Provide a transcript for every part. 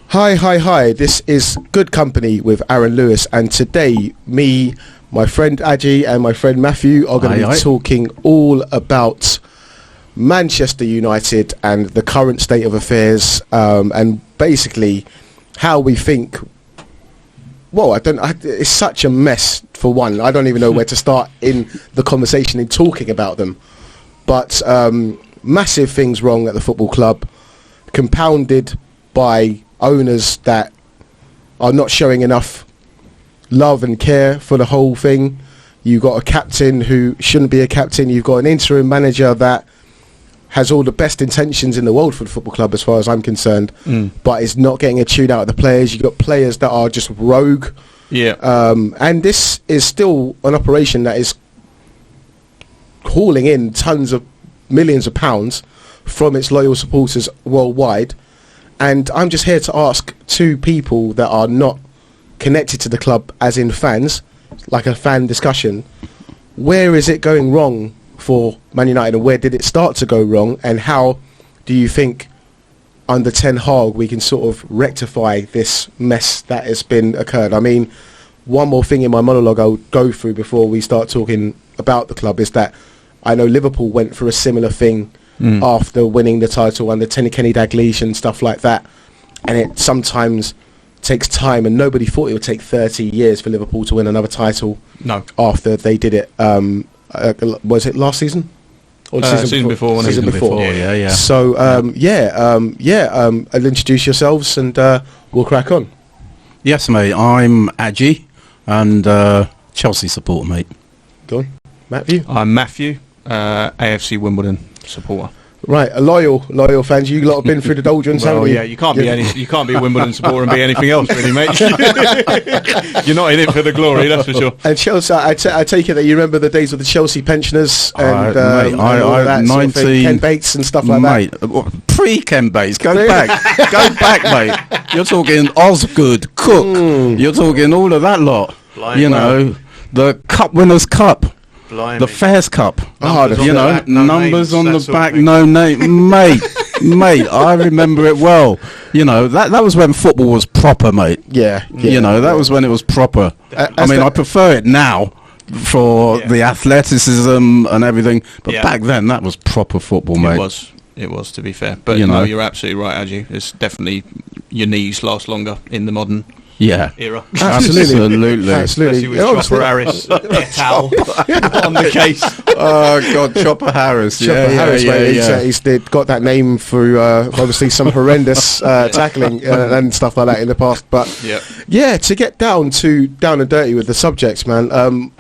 Hi. This is Good Company with Aaron Lewis, and today me, my friend Adjei and my friend Matthew are going to be talking all about Manchester United and the current state of affairs, and basically how we think. Well, it's such a mess for one. I don't even know where to start in the conversation in talking about them. But massive things wrong at the football club, compounded by owners that are not showing enough love and care for the whole thing. You've got a captain who shouldn't be a captain. You've got an interim manager that has all the best intentions in the world for the football club as far as I'm concerned, but is not getting a tune out of the players. You've got players that are just rogue. And this is still an operation that is hauling in tons of millions of pounds from its loyal supporters worldwide. And I'm just here to ask two people that are not connected to the club, as in fans, like a fan discussion, where is it going wrong for Man United, and where did it start to go wrong, and how do you think under Ten Hag we can sort of rectify this mess that has been occurred? I mean, one more thing in my monologue I'll go through before we start talking about the club is that I know Liverpool went for a similar thing after winning the title under Kenny Dalglish and stuff like that, and it sometimes takes time, and nobody thought it would take 30 years for Liverpool to win another title. No. After they did it, was it last season? Or the season before. Yeah. So, I'll introduce yourselves and we'll crack on. Yes, mate, I'm Adjei and Chelsea supporter, mate. Go on, Matthew. I'm Matthew, AFC Wimbledon supporter. Right, a loyal fans. You lot have been through the doldrums, haven't you? Yeah, you can't be a Wimbledon supporter and be anything else, really, mate. You're not in it for the glory, that's for sure. And Chelsea, I take it that you remember the days of the Chelsea pensioners and, mate, all that 19 sort of thing, Ken Bates and stuff like that. Pre-Ken Bates, go back, mate. You're talking Osgood, Cook. You're talking all of that lot. The Cup Winners' Cup. Blimey. The Fairs Cup, numbers on the back, no name, mate. I remember it well. That was when football was proper, mate. Yeah. That was when it was proper. I prefer it now for the athleticism and everything, but back then that was proper football, mate. It was, to be fair. But you're absolutely right, Adjei. It's definitely your knees last longer in the modern era. Absolutely. Especially with Chopper Harris et al. On the case. Oh God, Chopper Harris. He's got that name through obviously some horrendous tackling and stuff like that in the past. But to get down and dirty with the subjects, man.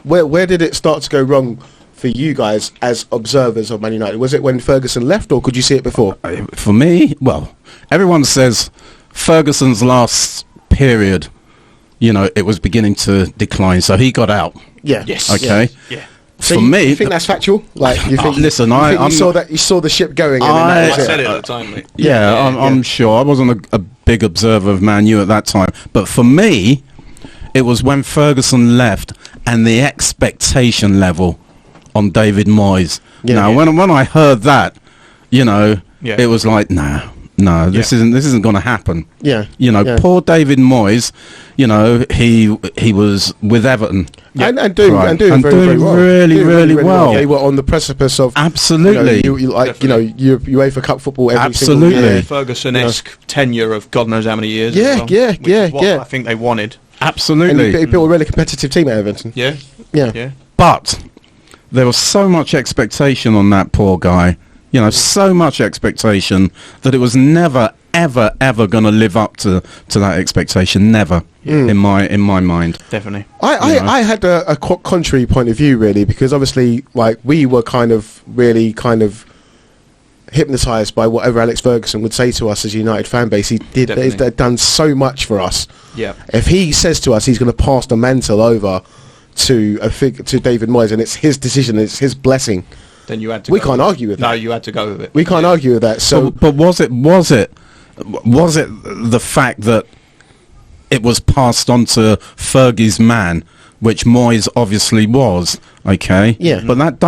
Where did it start to go wrong for you guys as observers of Man United? Was it when Ferguson left, or could you see it before? For me, well, everyone says Ferguson's last period, it was beginning to decline, so he got out. Yes. Okay. Yeah. So for me, you think that's factual? Like, you think? Listen, you saw the ship going. I said it at the time, mate. I'm sure. I wasn't a big observer of Man U at that time, but for me, it was when Ferguson left and the expectation level on David Moyes. When I heard that, it was like, No, this isn't going to happen. Poor David Moyes. He was with Everton and doing very well. really well. They were on the precipice of absolutely. UEFA Cup football every absolutely single year. Ferguson-esque tenure of God knows how many years. I think they wanted. Absolutely, and he built a really competitive team at Everton. Yeah. But there was so much expectation on that poor guy. So much expectation that it was never, ever, ever going to live up to that expectation. Never, in my mind. Definitely. I had a contrary point of view, really, because obviously, like, we were really hypnotised by whatever Alex Ferguson would say to us as a United fan base. He's done so much for us. Yeah. If he says to us he's going to pass the mantle over to David Moyes, and it's his decision, it's his blessing, then you had to. We can't argue with that. No, you had to go with it. We can't argue with that. So, but was it the fact that it was passed on to Fergie's man which Moyes obviously was, okay? Yeah. But that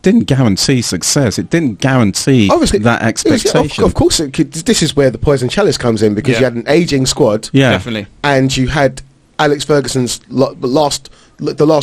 didn't guarantee success. It didn't guarantee obviously that expectation. Of course, this is where the poison chalice comes in, because you had an ageing squad. Yeah. Definitely. And you had Alex Ferguson's the last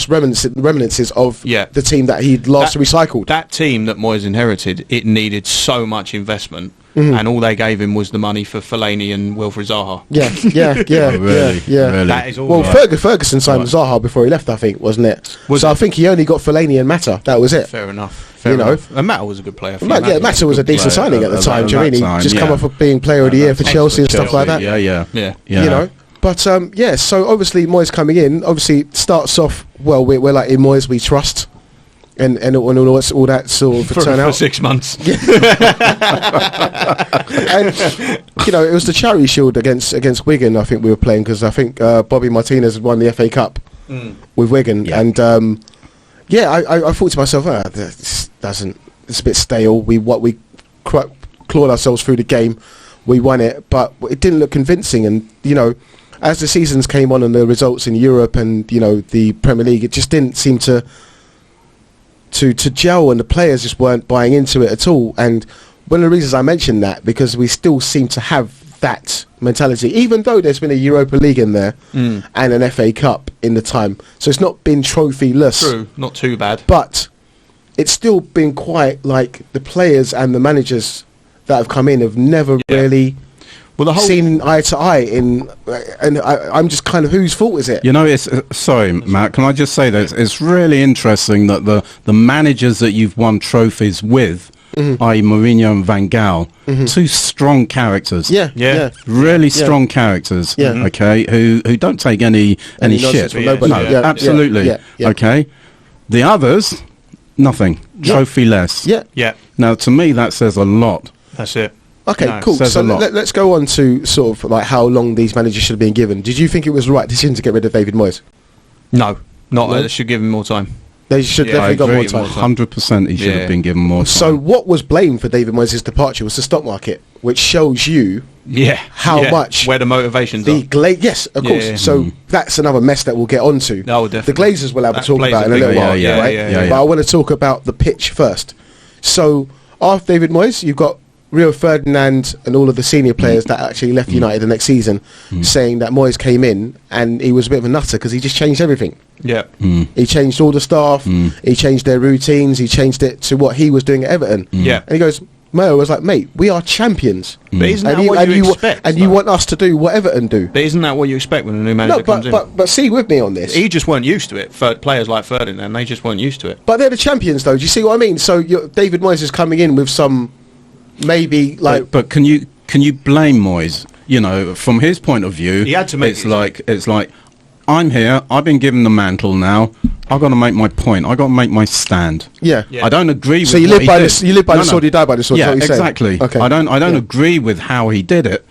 reminiscences of the team that he'd recycled. That team that Moyes inherited, it needed so much investment, and all they gave him was the money for Fellaini and Wilfried Zaha. Really? That is all. Well, Ferguson signed Zaha before he left, I think, wasn't it? I think he only got Fellaini and Mata. That was it. Fair enough. And Mata was a good player. Mata was a decent signing at the time. Do you mean? He just come off of being Player of the Year for Chelsea and stuff like that. Yeah. You know. But so obviously Moyes coming in, obviously starts off well. We're like, in Moyes we trust, and all that sort of turn out for 6 months. And it was the Charity Shield against Wigan. I think we were playing, because I think Bobby Martinez had won the FA Cup with Wigan, and I thought to myself, this doesn't. It's a bit stale. We clawed ourselves through the game, we won it, but it didn't look convincing, and as the seasons came on and the results in Europe and the Premier League, it just didn't seem to gel, and the players just weren't buying into it at all. And one of the reasons I mentioned that, because we still seem to have that mentality, even though there's been a Europa League in there and an FA Cup in the time, so it's not been trophy-less. True, not too bad, but it's still been quite like the players and the managers that have come in have never really seen eye to eye and I'm just kind of, whose fault is it? It's sorry, Matt, can I just say that it's really interesting that the managers that you've won trophies with, i.e. Mourinho and Van Gaal, two strong characters, really strong characters, okay, who don't take any shit from nobody. Absolutely. Okay, the others, nothing, trophy-less. Now to me that says a lot. That's it. Okay, cool. So let's go on to sort of like how long these managers should have been given. Did you think it was the right decision to get rid of David Moyes? No, they should give him more time. They should definitely got more time. 100% he should have been given more time. So what was blamed for David Moyes' departure was the stock market, which shows you how much where the motivations are. Yes, of course. So that's another mess that we'll get onto. No, definitely. The Glazers will have a talk about in a little while, right? But I want to talk about the pitch first. So after David Moyes, you've got Rio Ferdinand and all of the senior players that actually left United the next season saying that Moyes came in and he was a bit of a nutter because he just changed everything. He changed all the staff, he changed their routines, he changed it to what he was doing at Everton. And he goes, Mayo was like, mate, we are champions. But isn't that what you expect? And you want us to do what Everton do. But isn't that what you expect when a new manager comes in? But see with me on this. He just weren't used to it. Players like Ferdinand, they just weren't used to it. But they're the champions, though. Do you see what I mean? So David Moyes is coming in with some... Maybe like, but can you blame Moyes? From his point of view, he had to make it's like I'm here. I've been given the mantle now. I've got to make my point. I've got to make my stand. I don't agree with. So you live by this. You live by the sword. You die by the sword. Yeah, exactly. Okay. I don't agree with how he did it.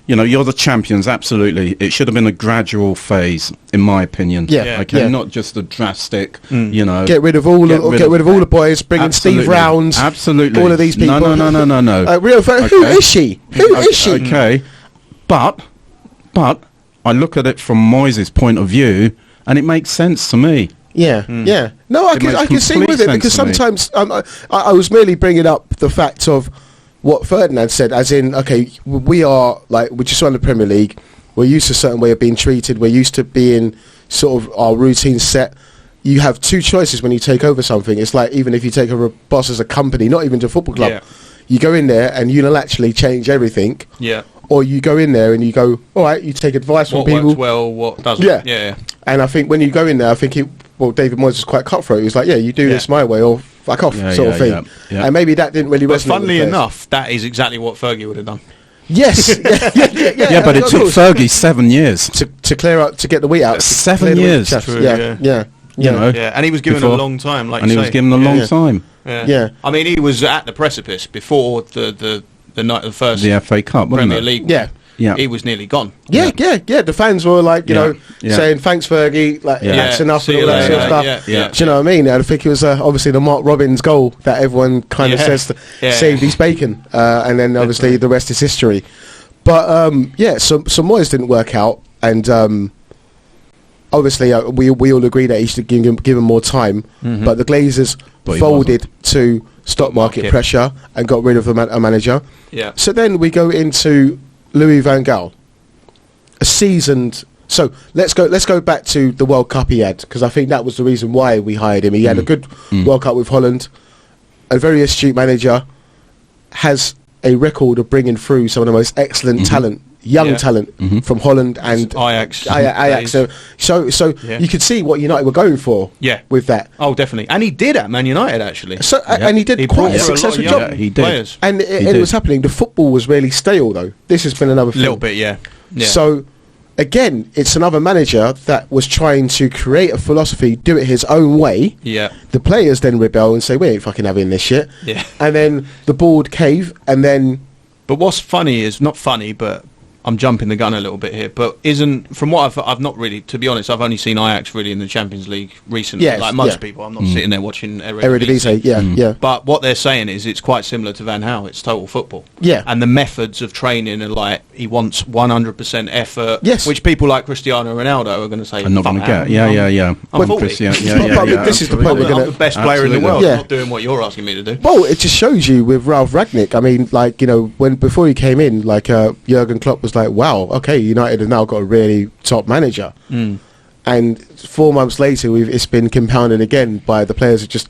You're the champions. Absolutely, it should have been a gradual phase, in my opinion. Not just a drastic. Get rid of all the boys. Bring in Steve Rounds. Absolutely, all of these people. No. Rio, who is she? Who is she? Okay, but I look at it from Moyes' point of view, and it makes sense to me. No, I can see with it, because sometimes I was merely bringing up the fact of what Ferdinand said, as in, okay, we just won the Premier League, we're used to a certain way of being treated, we're used to being sort of our routine set. You have two choices when you take over something. It's like, even if you take over a boss as a company, not even to a football club, you go in there and unilaterally change everything. Or you go in there and you go, all right, you take advice from people. What works well, what doesn't. And I think when you go in there, I think David Moyes was quite cutthroat. He was like, you do this my way or fuck off, sort of thing. And maybe that didn't really resonate. But funnily enough, that is exactly what Fergie would have done. Yes. But it took Fergie 7 years to clear out, to get the wheat out. 7 years. And he was given a long time, he was given a long time. I mean, he was at the precipice before the night of the FA Cup, Premier League. He was nearly gone. The fans were like, saying thanks Fergie, like that's enough and all that sort of stuff. Do you know what I mean? And I think it was obviously the Mark Robbins goal that everyone kind of says saved his bacon, and then obviously the rest is history. But so Moyes didn't work out, and obviously we all agree that he should give him more time, but the Glazers folded to stock market pressure and got rid of a manager. Yeah. So then we go into Louis van Gaal, a seasoned. So let's go back to the World Cup he had, because I think that was the reason why we hired him. He had a good World Cup with Holland, a very astute manager, has a record of bringing through some of the most excellent talent, young talent from Holland and Ajax. So you could see what United were going for with that. Oh, definitely. And he did at Man United, actually. So and he did quite a successful job. He did. Players. And it was happening. The football was really stale, though. This has been another thing. A little bit, yeah. So, again, it's another manager that was trying to create a philosophy, do it his own way. Yeah. The players then rebel and say, we ain't fucking having this shit. Yeah. And then the board cave, and then... But what's funny is, not funny, but I'm jumping the gun a little bit here, but from what I've not really, to be honest, I've only seen Ajax really in the Champions League recently. Yes, like most people, I'm not sitting there watching Eredivisie. Yeah. But what they're saying is it's quite similar to Van Gaal. It's total football. Yeah. And the methods of training are like, he wants 100% effort. Yes. Which people like Cristiano Ronaldo are going to say, I'm not going to get. Yeah. I'm 40. This is the point we're going to... I'm the best player in the world. Yeah. I'm not doing what you're asking me to do. Well, it just shows you with Ralf Ragnick. I mean, like, before he came in, like, Jurgen Klopp was like, wow, okay, United have now got a really top manager. And 4 months later, it's been compounded again by the players who just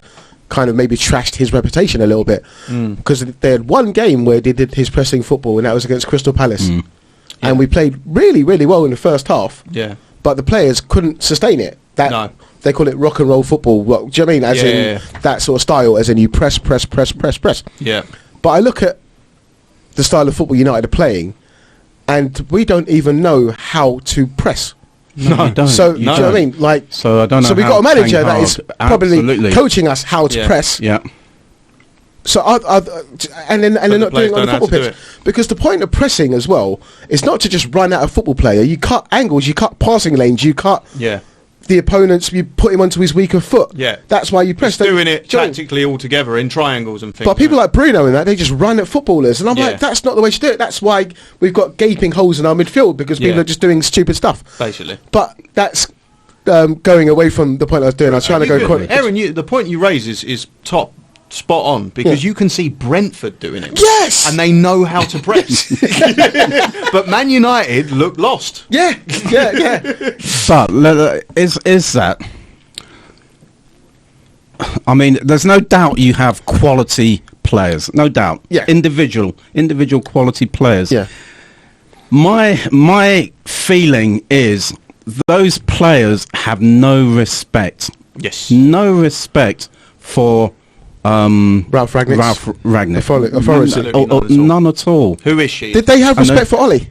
kind of maybe trashed his reputation a little bit. Because they had one game where they did his pressing football, and that was against Crystal Palace. And we played really, really well in the first half. Yeah. But the players couldn't sustain it. No. They call it rock and roll football. Do you know what I mean? As in that sort of style, as in you press. Yeah. But I look at the style of football United are playing, and we don't even know how to press. No, you don't. So do you know what I mean? Like, so I don't know. So we got a manager that is probably Absolutely. coaching us how to press. Yeah. So and they're not doing it on the football pitch, because the point of pressing as well is not to just run at a football player. You cut angles, you cut passing lanes, you cut the opponents, you put him onto his weaker foot. Yeah. That's why you press. Doing it tactically all together in triangles and things. But people like Bruno and that, they just run at footballers. And I'm like, that's not the way to do it. That's why we've got gaping holes in our midfield, because people are just doing stupid stuff. Basically. But that's going away from the point I was doing. I was trying to go... Aaron, the point you raise is top. Spot on, because you can see Brentford doing it. Yes! And they know how to press. But Man United look lost. Yeah. But is that... I mean, there's no doubt you have quality players. No doubt. Yeah. Individual quality players. Yeah. My feeling is those players have no respect. Yes. No respect for... Ralf Ragnick. Authority. None at all. Who is she? Did they have respect for Ollie?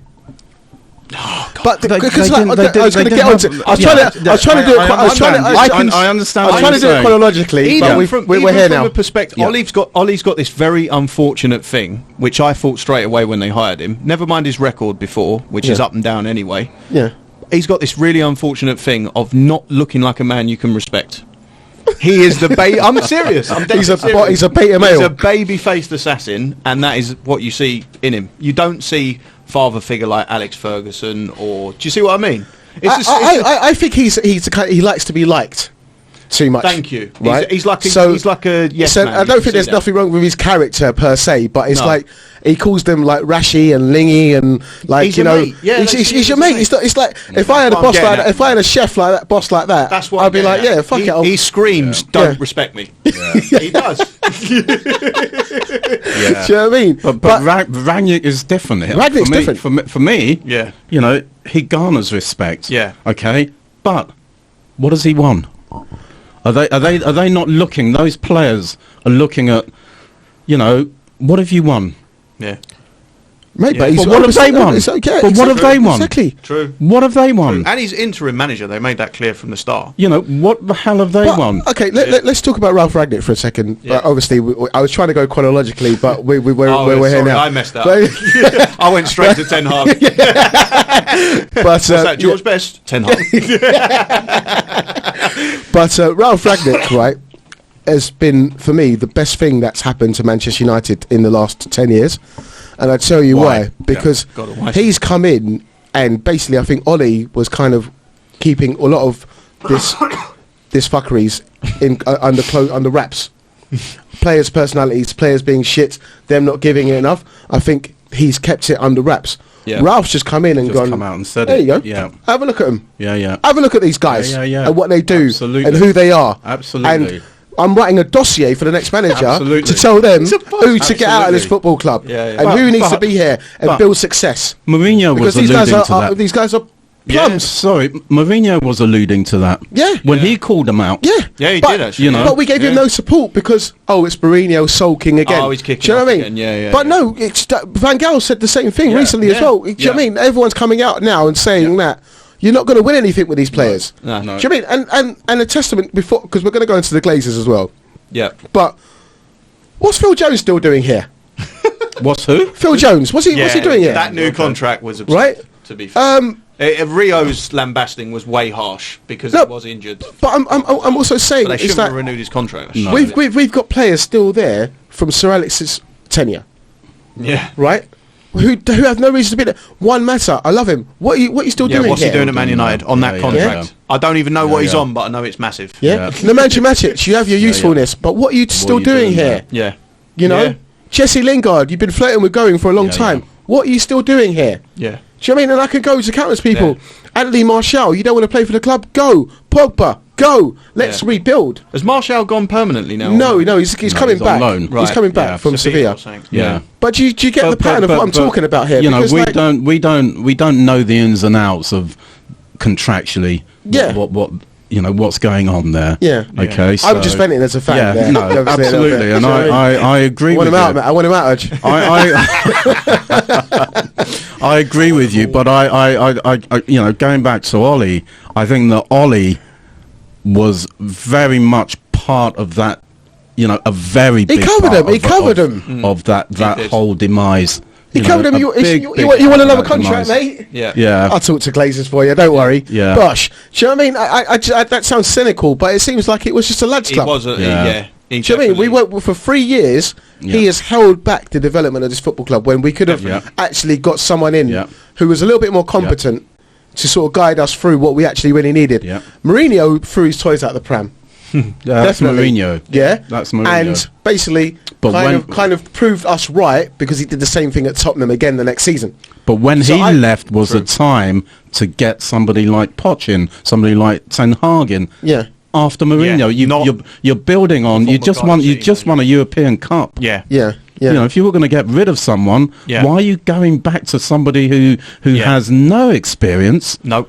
Oh, God. But because I was going to get onto... I was trying to do it... I understand. I was trying to do it chronologically, but we're here now. From a perspective, Ollie's got this very unfortunate thing, which I thought straight away when they hired him. Never mind his record before, which is up and down anyway. Yeah. He's got this really unfortunate thing of not looking like a man you can respect. He is the I'm serious. He's a beta male. He's a baby-faced assassin, and that is what you see in him. You don't see father figure like Alex Ferguson, or do you see what I mean? I think he likes to be liked too much. Thank you. Right? He's like a yes so man. I don't think there's nothing wrong with his character per se, but it's like he calls them like Rashi and Lingy and like he's your mate. Yeah, he's your mate. It's like if I had a boss like that, if I had a chef like that, boss like that, that's what I'd be like, yeah, fuck it. He screams, "Don't respect me." Yeah. He does. Do you know what I mean? But Ragnick is different. Ragnick's different for me. Yeah. You know, he garners respect. Yeah. Okay, but what does he want? Are they not looking? Those players are looking at, what have you won? Yeah. Mate, but what have they won? It's okay. But what have they won? Exactly. True. What have they won? True. And he's interim manager. They made that clear from the start. What the hell have they won? Okay, let's talk about Ralf Ragnick for a second. Yeah. Obviously, I was trying to go chronologically, but we're here now. I messed up. I went straight to Ten Hag. But what's that, George Best? Ten Hag. But Ralf Ragnick, right, has been, for me, the best thing that's happened to Manchester United in the last 10 years. And I'll tell you why. Because he's come in, and basically I think Ollie was kind of keeping a lot of this fuckeries under wraps. Players' personalities, players being shit, them not giving it enough. I think he's kept it under wraps. Yeah. Ralph's just come in and Just gone. come out and said there it. you go. Yeah. Have a look at them. Yeah. Have a look at these guys Yeah. and what they do Absolutely. and who they are. Absolutely. And I'm writing a dossier for the next manager Absolutely. to tell them who to get out of this Absolutely. football club Yeah. and who needs to But- be here and build success. Mourinho Because was alluding to that. these guys are plums. Sorry, Mourinho was alluding to that. Yeah. When he called them out. Yeah, Yeah, he but, did actually. you know. But we gave him no support because it's Mourinho sulking again. Oh, he's kicking Do you know off what I mean? again. Yeah. But no, Van Gaal said the same thing recently as well. Do you know what I mean? Everyone's coming out now and saying that you're not going to win anything with these players. No. Do you know what I mean? And a testament before, because we're going to go into the Glazers as well. Yeah. But what's Phil Jones still doing here? What's who? Phil Jones, what's he doing here? That new contract was absurd, Right? to be fair. Rio's lambasting was way harsh because he was injured. But I'm also saying But they is shouldn't that have renewed his contract. No. we've got players still there from Sir Alex's tenure, Yeah. right? Who have no reason to be there. One matter, I love him. What are you still doing What's here? he doing at Man United on that Yeah, contract? I don't even know what he's yeah. on, but I know it's massive. Yeah, Yeah. Nemanja Matic, you have your usefulness, but what are you still you doing doing here? Yeah. You know, Yeah. Jesse Lingard, you've been flirting with going for a long Yeah, time. yeah. What are you still doing here? Yeah. Do you know what I mean? And I could go to countless people. Yeah. Anthony Martial, you don't want to play for the club? Go. Pogba, go. Let's Yeah. rebuild. Has Martial gone permanently now? No, he's coming he's back. on loan. He's coming back Yeah. from Sevilla. or something. Yeah. But do you get the pattern of what I'm talking about here? You know, Because, we like, don't know the ins and outs of contractually. Yeah. What what's going on there. Yeah. Okay. I'm just venting as a fan. Yeah. there. No. Obviously, a little Absolutely. bit. And Do you know what I mean? I agree I want with him you. out, mate. I want him out, Adj. I agree with you, but I going back to Ollie, I think that Ollie was very much part of that, a very big covered part him, he of- covered of- him. of that did. whole demise. He covered him. a You big want another part of that contract, demise. mate? Yeah. Yeah. I'll talk to Glazers for you. Don't worry. Yeah. Bosh. Do you know what I mean? I that sounds cynical, but it seems like it was just a lads He club. was. Yeah. He Do you know what I mean? We definitely- worked for 3 years. He Yeah. has held back the development of this football club when we could have Yeah. actually got someone in Yeah. who was a little bit more competent to sort of guide us through what we actually really needed. Yeah. Mourinho threw his toys out the pram. Yeah, that's Definitely. Mourinho. Yeah, That's Mourinho. And basically, But kind of proved us right because he did the same thing at Tottenham again the next season. But when So he I- left was a time to get somebody like Poch in, somebody like Ten Hag in. Yeah. After Mourinho, Yeah, you're building on. You just want a European Cup. Yeah. Yeah, yeah. You know, if you were going to get rid of someone, Yeah. why are you going back to somebody who Yeah. has no experience? No.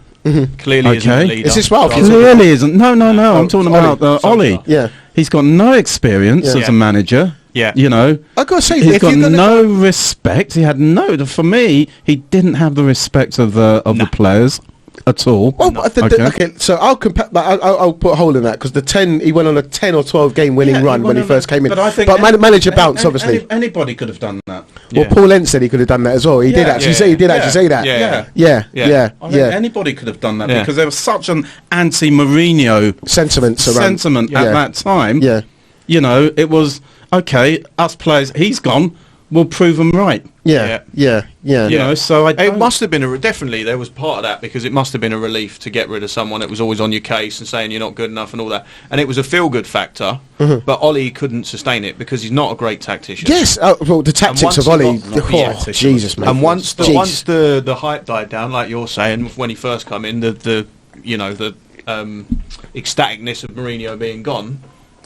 Clearly isn't a Okay. leader. Is this Ralf? Clearly isn't. No. I'm talking about Ollie. Yeah. He's got no experience Yeah. as a manager. Yeah. You know, I gotta say, he's if got you're gonna no respect. He had no. For me, he didn't have the respect of the players at all. Well, but okay, so I'll compare. I'll put a hole in that because the 10 he went on a 10 or 12 game winning run when he first came in. But I think manager bounce, obviously. Anybody could have done that. Well, Yeah. Paul Ent said he could have done that as well. He did Yeah. actually Yeah. say. He did Yeah. actually say that. Yeah. Yeah. I think anybody could have done that Yeah. because there was such an anti-Mourinho Sentiments around. sentiment Yeah. at that time. Yeah. You know, it was okay. Us players, he's gone. We'll prove him right. Yeah. You know, so It must have been definitely there was part of that because it must have been a relief to get rid of someone that was always on your case and saying you're not good enough and all that, and it was a feel-good factor. But Ollie couldn't sustain it because he's not a great tactician. Yes. Well, the tactics once of he Ollie. got- Oh, Jesus, man. And once Jeez. the hype died down, like you're saying, when he first come in, the ecstaticness of Mourinho being gone,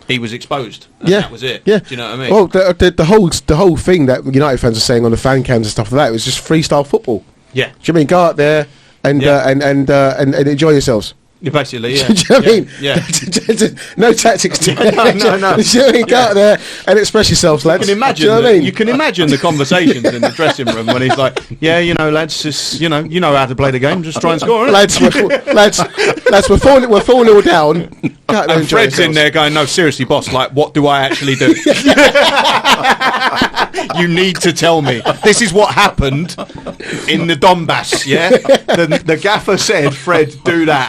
he was exposed. And that was it. Yeah. Do you know what I mean? Well, the whole thing that United fans are saying on the fan cams and stuff like that was just freestyle football. yeah. Do you mean go out there and and enjoy yourselves? Basically, yeah. Do you know what I mean? Yeah. No tactics to it. No. Do you know what I mean? Go out there and express yourselves, lads. You can imagine. Do you know what I mean? You can imagine the conversations in the dressing room when he's like, "Yeah, lads, just you know how to play the game. Just try and score." innit?" lads, we're 4-0 down. Go out there And enjoy Fred's in yourselves. there going, "No, seriously, boss. Like, what do I actually do? You need to tell me. This is what happened in the Donbass. Yeah, the gaffer said, Fred, do that."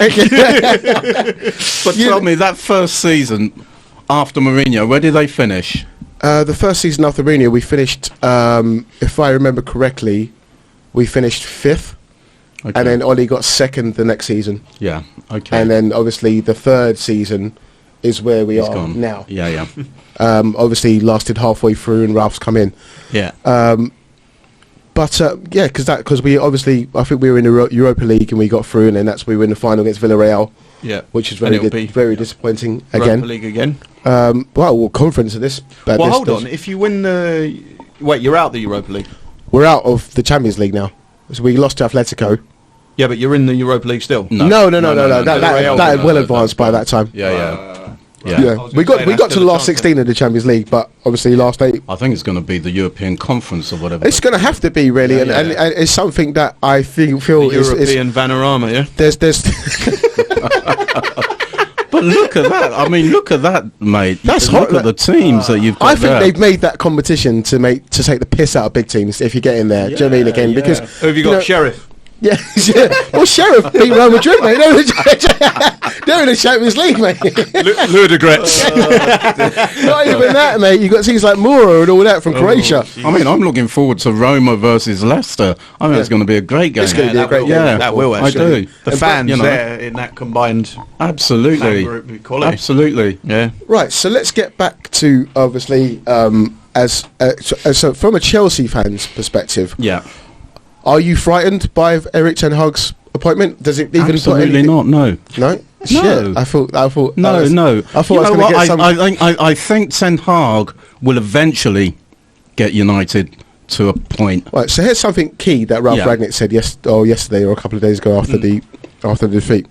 But tell me, that first season after Mourinho, where did they finish? The first season after Mourinho, we finished, if I remember correctly, we finished 5th. Okay. and then Ollie got second the next season. Yeah. Okay. And then obviously the third season is where we are gone. now. Yeah. Obviously lasted halfway through and Ralph's come in. Yeah. Because we obviously, I think we were in the Europa League and we got through, and then that's we were in the final against Villarreal. Yeah. Which is very disappointing again. Europa League again. Conference of this. Hold on. If you win the... Wait, you're out the Europa League? We're out of the Champions League now. So we lost to Atletico. Yeah, but you're in the Europa League still? No. That had well advanced by that time. Yeah. We got to the last 16 of the Champions League, but obviously last 8. I think it's going to be the European Conference or whatever. It's going to have to be, really, and it's something that I feel the European Vanarama, yeah? There's But look at that. I mean, look at that, mate. That's look hot, at the teams that you've got I think there. they've made that competition to take the piss out of big teams if you get in there. Do you know what I mean? Again, because who have you got? Sheriff? Yeah. Well, Sheriff beat Real Madrid, mate. They're in the Champions League, mate. Ludogorets. Not even that, mate. You got teams like Mura and all that from Croatia. I mean, I'm looking forward to Roma versus Leicester. I think it's going to be a great game. It's going to be a great game. Yeah, that will actually. I do. The fans there in that combined absolutely fan group quality. Absolutely. Yeah. Right. So let's get back to obviously so from a Chelsea fan's perspective. Yeah. Are you frightened by Erik Ten Hag's appointment? Does it even absolutely not? No. No. Shit. I thought. No. I thought I was going to get some. I think Ten Hag will eventually get United to a point. Right. So here's something key that Ralf Ragnick said yesterday or a couple of days ago after the defeat.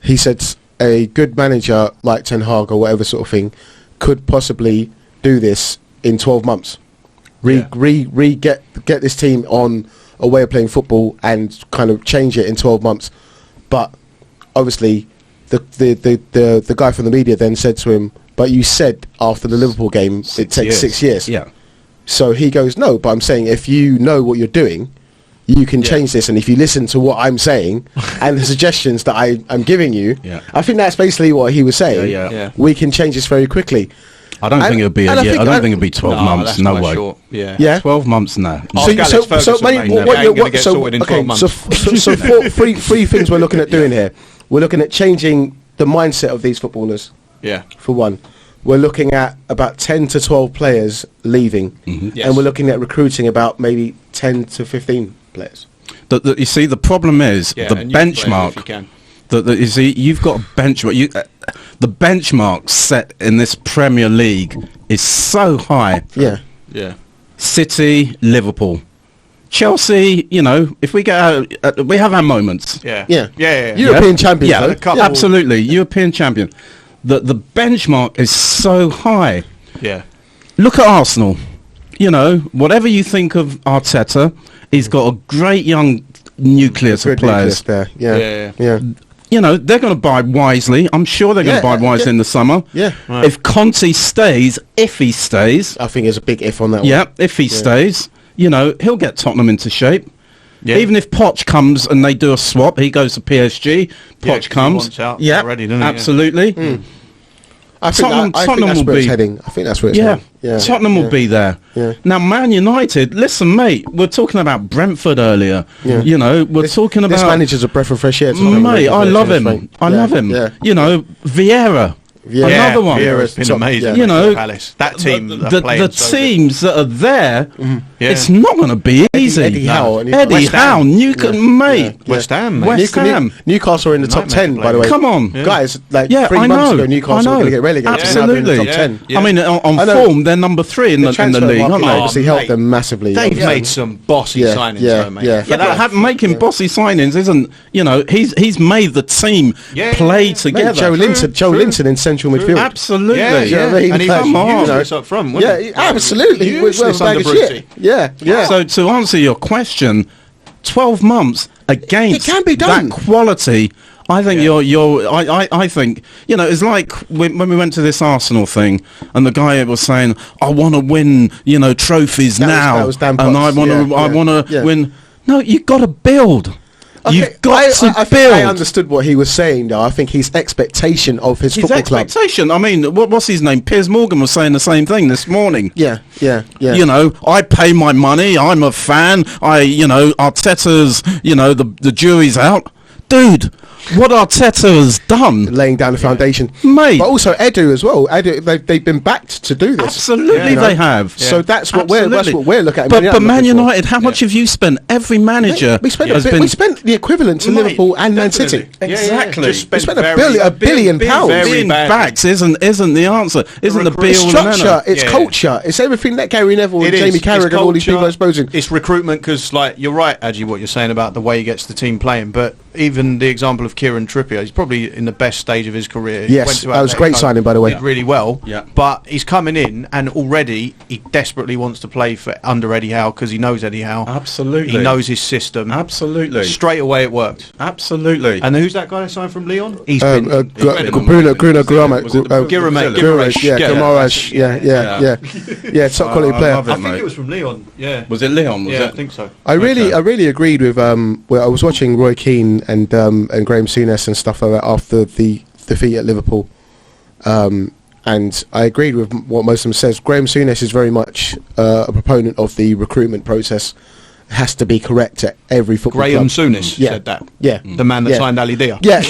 He said a good manager like Ten Hag or whatever sort of thing could possibly do this in 12 months. Get this team on a way of playing football and kind of change it in 12 months. But obviously the guy from the media then said to him, but you said after the Liverpool game it takes 6 years. Yeah. So he goes, no, but I'm saying if you know what you're doing, you can change this, and if you listen to what I'm saying and the suggestions that I'm giving you, I think that's basically what he was saying. We can change this very quickly. I don't think it'll be a year. I don't think it'll be 12 months. No way. Short. Yeah. 12 months now. So three things we're looking at doing here. We're looking at changing the mindset of these footballers. Yeah. For one, we're looking at about 10 to 12 players leaving, and we're looking at recruiting about maybe 10 to 15 players. You see, the problem is the benchmark. You see, you've got a benchmark. The benchmark set in this Premier League is so high. Yeah. City, Liverpool, Chelsea. You know, if we get out, we have our moments. Yeah. European champions. Yeah, absolutely. European champion. The benchmark is so high. Yeah. Look at Arsenal. You know, whatever you think of Arteta, he's got a great young nucleus of players. There. Yeah. You know, they're going to buy wisely. I'm sure they're going to buy wisely in the summer. Yeah. Right. If Conte stays, if he stays. I think there's a big if on that one. Yeah, if he stays, you know, he'll get Tottenham into shape. Yeah. Even if Poch comes and they do a swap, he goes to PSG, Poch comes. Yeah, already, absolutely. I think that's where it's heading. I think that's where it's heading. Yeah. Tottenham will be there. Yeah. Now, Man United, listen, mate, we're talking about Brentford earlier. Yeah. You know, we're talking about... This manager's a breath of fresh air. Mate, I love him. I love him. Yeah. You know, Vieira. Another one. Vieira's been amazing. You know, that team, the teams that are there, it's not going to be easy. Eddie Howe, Newcastle, mate. West Ham, Newcastle are in the top 10, by the way. Come on, guys! Like 3 months ago, Newcastle were going to get relegated. Absolutely, top 10. I mean, on form, they're number 3 in the league, aren't they? Obviously, helped them massively. They've made some bossy signings, though, mate. Yeah, making bossy signings isn't. You know, he's made the team play together. Joe Linton in central midfield. Absolutely. And he was useless up front, wasn't he? Absolutely. Useless under Brucey. Yeah. So to answer your question, 12 months against it can be done. That quality, I think I think, you know, it's like when we went to this Arsenal thing and the guy was saying, I want to win, you know, trophies now. That was Dan and I want to win. No, you've got to build. You've got to I think build. I understood what he was saying, though. I think his expectation of his football club. I mean, what's his name? Piers Morgan was saying the same thing this morning. Yeah. You know, I pay my money. I'm a fan. Arteta's. The jury's out, dude. What Arteta has done, laying down the foundation, mate. But also Edu as well. Edu, they've been backed to do this. Absolutely, they have. Yeah. So that's what we're looking at. But Man United, how much have you spent? Every manager we spent the equivalent to Liverpool and Man City. Exactly. We spent a billion pounds. Being backed isn't the answer. Isn't the be all and structure? It's culture. It's everything that Gary Neville and Jamie Carragher and all these people are exposing. It's recruitment because, you're right, Adjei, what you're saying about the way he gets the team playing. But even the example of Kieran Trippier, he's probably in the best stage of his career. Yes, that was a great signing, by the way. Did really well. Yeah. But he's coming in, and already he desperately wants to play under Eddie Howe because he knows Eddie Howe. Absolutely. He knows his system. Absolutely. Straight away it worked. Absolutely. And who's that guy that signed from Leon? Bruno Guimaraes. Yeah, top quality player. I think it was from Leon. Yeah. Was it Leon? I think so. I really agreed with where I was watching Roy Keane and Graham Souness and stuff like that after the defeat at Liverpool, and I agreed with what most of them says. Graham Souness is very much a proponent of the recruitment process. It has to be correct at every football club. Graham Souness said that. Yeah, the man that signed Ali Dia. Yeah.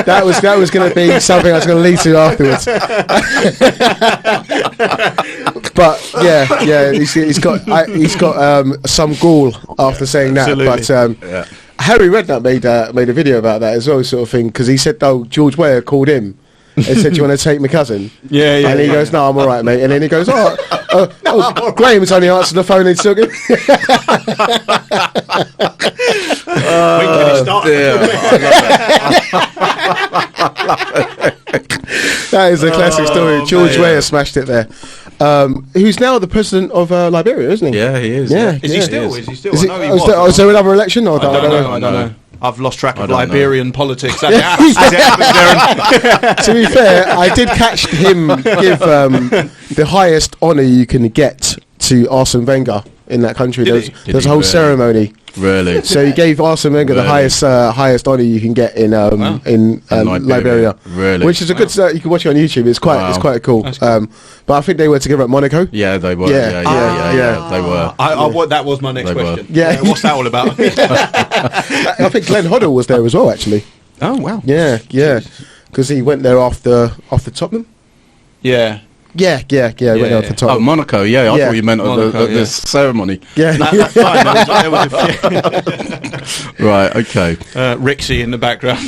That was going to be something I was going to lead to afterwards. But he's got some gall after saying that. Absolutely. But Harry Redknapp made a video about that as well, sort of thing, because he said, George Weah called him and said, "Do you want to take my cousin?" Yeah. And he goes, "No, I'm all right, mate." And then he goes, Graham's only answered the phone. He's still good. That is a classic story. George Weah smashed it there. Who's now the president of Liberia, isn't he? Yeah, he is. Yeah. Is he still? Is there another election? Or I don't know. I've lost track of Liberian politics. To be fair, I did catch him give the highest honour you can get to Arsene Wenger in that country. There's a whole ceremony. Really? So he gave Arsene Wenger the highest honour you can get in Liberia. Really? Which is a good. You can watch it on YouTube. It's quite cool. But I think they were together at Monaco. Yeah, they were. Yeah, they were. That was my next question. Yeah. What's that all about? I think Glenn Hoddle was there as well, actually. Oh wow. Yeah, because he went there after Tottenham. Yeah. Yeah. Went there after Tottenham. Oh, Monaco. Yeah, I thought you meant the ceremony. Yeah. That's fine. There was a Right. Okay. Rixie in the background.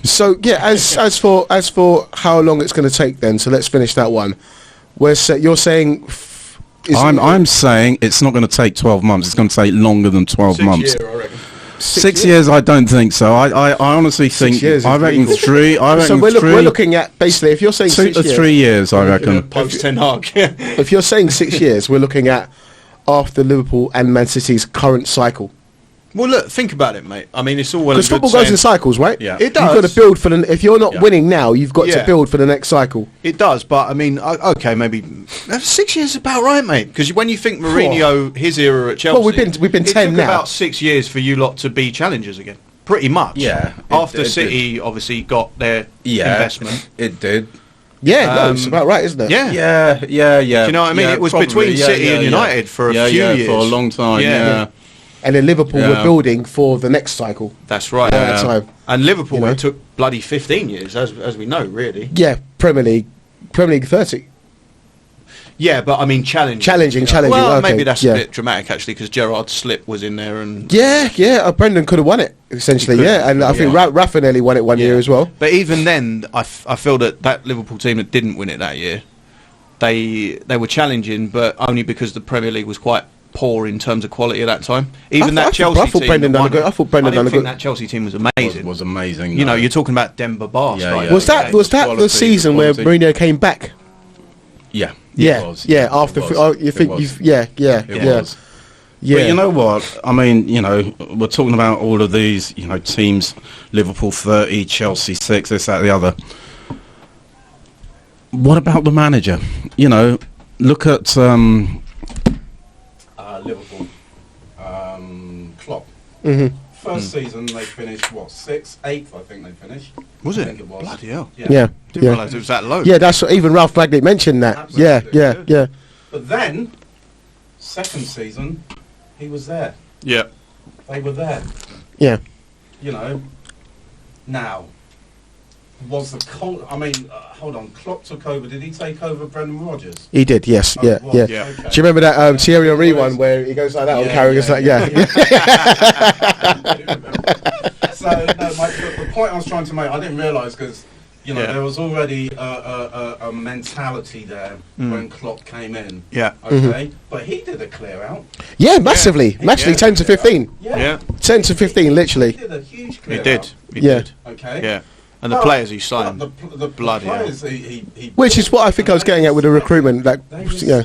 So as for how long it's going to take, then, so let's finish that one. You're saying I'm saying it's not going to take 12 months. It's going to take longer than 12 months. 6 years, I don't think so. I honestly think. 6 years. I reckon 3. So we're looking at basically, if you're saying 6 years, 3 years, I reckon. Post Ten Hag. If you're saying 6 years, we're looking at after Liverpool and Man City's current cycle. Well, look, think about it, mate. I mean, it's all well because football goes in cycles, right? Yeah, it does. You've got to build for the. If you're not winning now, you've got to build for the next cycle. It does, but I mean, okay, maybe 6 years is about right, mate. Because when you think Mourinho, his era at Chelsea, well, we've been 10 took now. About 6 years for you lot to be challengers again, pretty much. Yeah. After City obviously got their investment, it did. Yeah, it's about right, isn't it? Yeah. Do you know what I mean? It was between City and United for a few years, for a long time. Yeah. And then Liverpool were building for the next cycle. That's right. Time. And Liverpool it took bloody 15 years, as we know, really. Yeah, Premier League 30. Yeah, but I mean, challenging. okay. Well, maybe that's a bit dramatic actually, because Gerrard's slip was in there, and Brendan could have won it essentially. And I think Rafa nearly won it one year as well. But even then, I feel that Liverpool team that didn't win it that year, they were challenging, but only because the Premier League was quite poor in terms of quality at that time. Even that Chelsea team. I thought Brendan done a good. That Chelsea team was amazing. Was amazing. You know, you're talking about Demba Ba. Was that the season where Mourinho came back? Yeah. It was. After It was. Yeah. But you know what? I mean, we're talking about all of these, teams. Liverpool 30, Chelsea 6, this, that, the other. what about the manager? You know, look at Liverpool. Klopp. Mm-hmm. First season they finished what, 6th, 8th? I think they finished. Was I it? think it was. Bloody hell! Yeah. Didn't realise it was that low. Yeah, that's what even Ralf Ragnick mentioned that. Absolutely. Yeah. But then, second season, he was there. Yeah. They were there. Yeah. You know. Now, was the I mean, hold on. Klopp took over. Did he take over Brendan Rodgers? He did. Yes. Oh, Yeah. it was, Yeah. Yeah. Okay. Do you remember that Thierry Henry one where he goes like that on carrying? It's like So no, the point I was trying to make, I didn't realise because you know there was already a mentality there when Klopp came in. Yeah. Okay, but he did a clear out. Yeah, massively, 10 to 15, Yeah. 10 to 15, He literally. did a huge clear He did. out. He Yeah. did. Okay. Yeah. And the But- players he signed. but the bloody hell. players he Which is what I think I was getting at with the recruitment. That They yeah,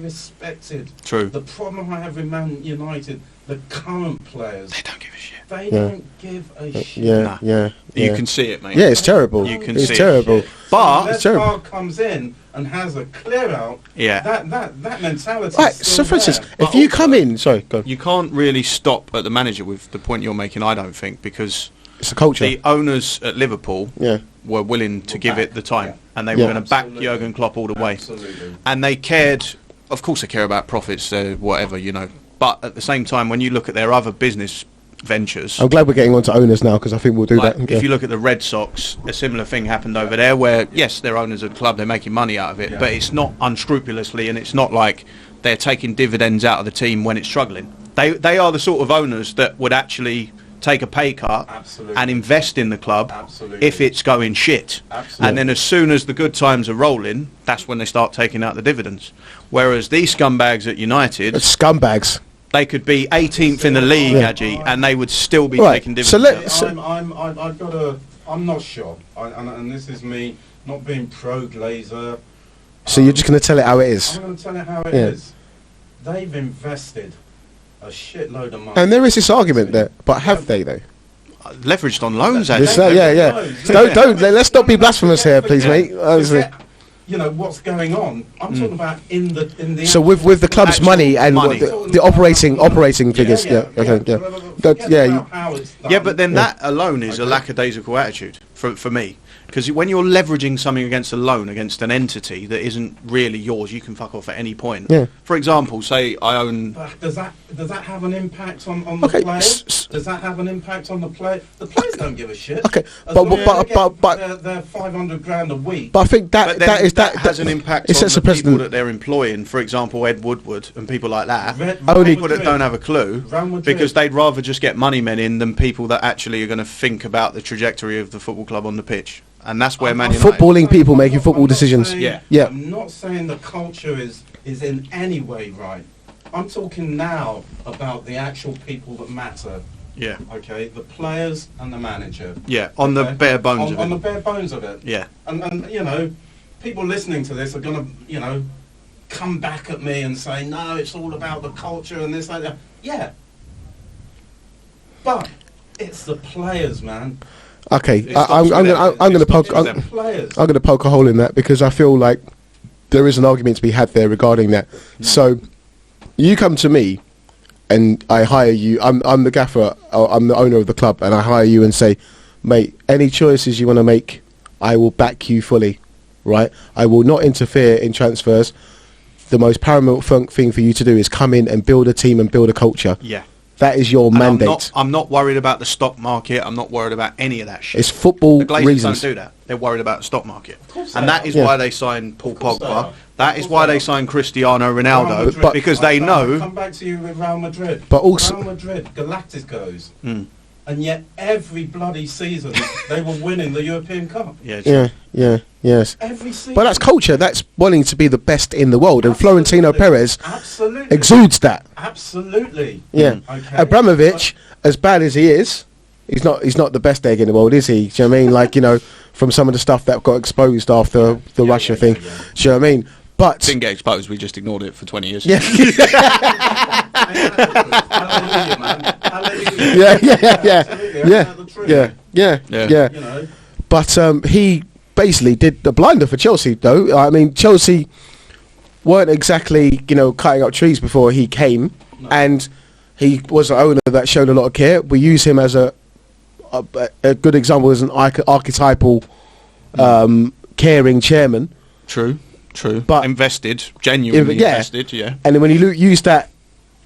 respected. True. The problem I have with Man United, the current players, They don't give a shit. they Yeah. don't give a shit. yeah, Nah. yeah. You yeah. can see it, mate. Yeah, it's terrible. You can it's see it. terrible. But- unless It's terrible. Park comes in and has a clear out, Yeah. that mentality. Right. is So, still for instance, there. if you come in, sorry, go. You can't really stop at the manager with the point you're making, I don't think, because It's a culture. the owners at Liverpool Yeah. were willing to give it the time, and they Yeah. were going to back Absolutely. Jurgen Klopp all the way. Absolutely. And they cared, of course they care about profits, whatever, you know. But at the same time, when you look at their other business ventures, I'm glad we're getting on to owners now because I think we'll do like, that. if you look at the Red Sox, a similar thing happened over there where, yes, they're owners of the club, they're making money out of it, Yeah. but it's not unscrupulously, and it's not like they're taking dividends out of the team when it's struggling. They are the sort of owners that would actually take a pay cut Absolutely. and invest in the club Absolutely. if it's going shit. Absolutely. And then as soon as the good times are rolling, that's when they start taking out the dividends. Whereas these scumbags at United, It's scumbags. they could be 18th in the league, Yeah. Adjei, and they would still be Right, taking so dividends. let- I've got a. I'm not sure, and this is me not being pro Glazer. So you're just going to tell it how it is. I'm going to tell it how it Yeah. is. They've invested a shitload of money. And there is this argument there, but have they though? Leveraged on loans, This, Adjei. yeah. Let's not be blasphemous here, please, mate. Honestly. Forget, you know what's going on. I'm talking about in the. So with the club's Actual money and money. the operating figures, yeah, okay, yeah. Forget Yeah, about how it's done. Yeah, but then that alone is a lackadaisical attitude for me. Because when you're leveraging something against a loan, against an entity that isn't really yours, you can fuck off at any point. Yeah. For example, say I own... But does that have an impact on Okay, the players? Does that have an impact on the play? The players don't give a shit. Okay, As but- long as but- they get but- their 500 grand a week. But I think But then that has an impact it on sets the a precedent. people that they're employing. For example, Ed Woodward and people like that. Only- People that don't have a clue, Real Madrid. because they'd rather just get money men in than people that actually are going to think about the trajectory of the football club on the pitch. And that's where Man United... Footballing people making football I'm not decisions. saying- Yeah. Yeah. I'm not saying the culture is in any way right. I'm talking now about the actual people that matter. Yeah, Okay, the players and the manager. yeah, on the Okay? bare bones on of the it. bare bones of it. Yeah, And you know, people listening to this are gonna come back at me and say no, it's all about the culture and this like that. Yeah, but it's the players, man. Okay, It I'm stops with them. going to It poke. stops with It's them. the players. I'm going to poke a hole in that because I feel like there is an argument to be had there regarding that. So you come to me and I hire you. I'm the gaffer. I'm the owner of the club, and I hire you and say, mate, any choices you want to make, I will back you fully. Right? I will not interfere in transfers. The most paramount thing for you to do is come in and build a team and build a culture. yeah. That is your And mandate. I'm not worried about the stock market. I'm not worried about any of that shit. It's football The Glazers reasons. don't do that. They're worried about the stock market. course And they that are. is Yeah. why they signed Paul course they Pogba. are. That Of is course why they they are. signed Cristiano Real Ronaldo. Madrid. Because they Come know... back to you with Real Madrid. But also- Real Madrid, Galacticos, Mm. and yet every bloody season they were winning the European Cup. Yeah, Yes. Every season. But that's culture. That's wanting to be the best in the world. And Florentino Absolutely. Perez Absolutely. exudes that. Absolutely. Yeah. Okay. Abramovich, as bad as he is, he's not the best egg in the world, is he? Do you know what I mean? Like, from some of the stuff that got exposed after the Russia thing. yeah. Do you know what I mean? But didn't get exposed. We just ignored it for 20 years. yeah, Hallelujah, man. Hallelujah. yeah. Absolutely. That's the truth. Yeah. Yeah. You know. But basically did the blinder for Chelsea, though. I mean, Chelsea weren't exactly, cutting up trees before he came, and he was an owner that showed a lot of care. We use him as a good example as an archetypal, caring chairman. True. But genuinely invested, yeah. And then when you use that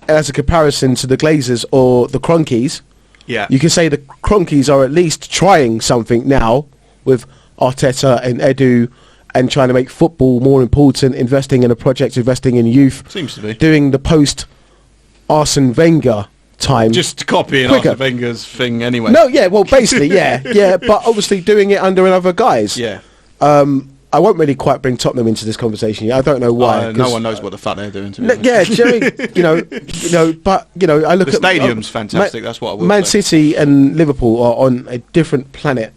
as a comparison to the Glazers or the Cronkies, you can say the Cronkies are at least trying something now with Arteta and Edu, and trying to make football more important, investing in a project, investing in youth. Seems to be. Doing the post-Arsene Wenger time. Just copying Arsene Wenger's thing anyway. No, yeah, well, basically, yeah, but obviously doing it under another guise. Yeah. I won't really quite bring Tottenham into this conversation yet. I don't know why. No one knows what the fuck they're doing to me. Yeah, Jerry, but I look at... The stadium's fantastic, that's what I will Man say. City and Liverpool are on a different planet.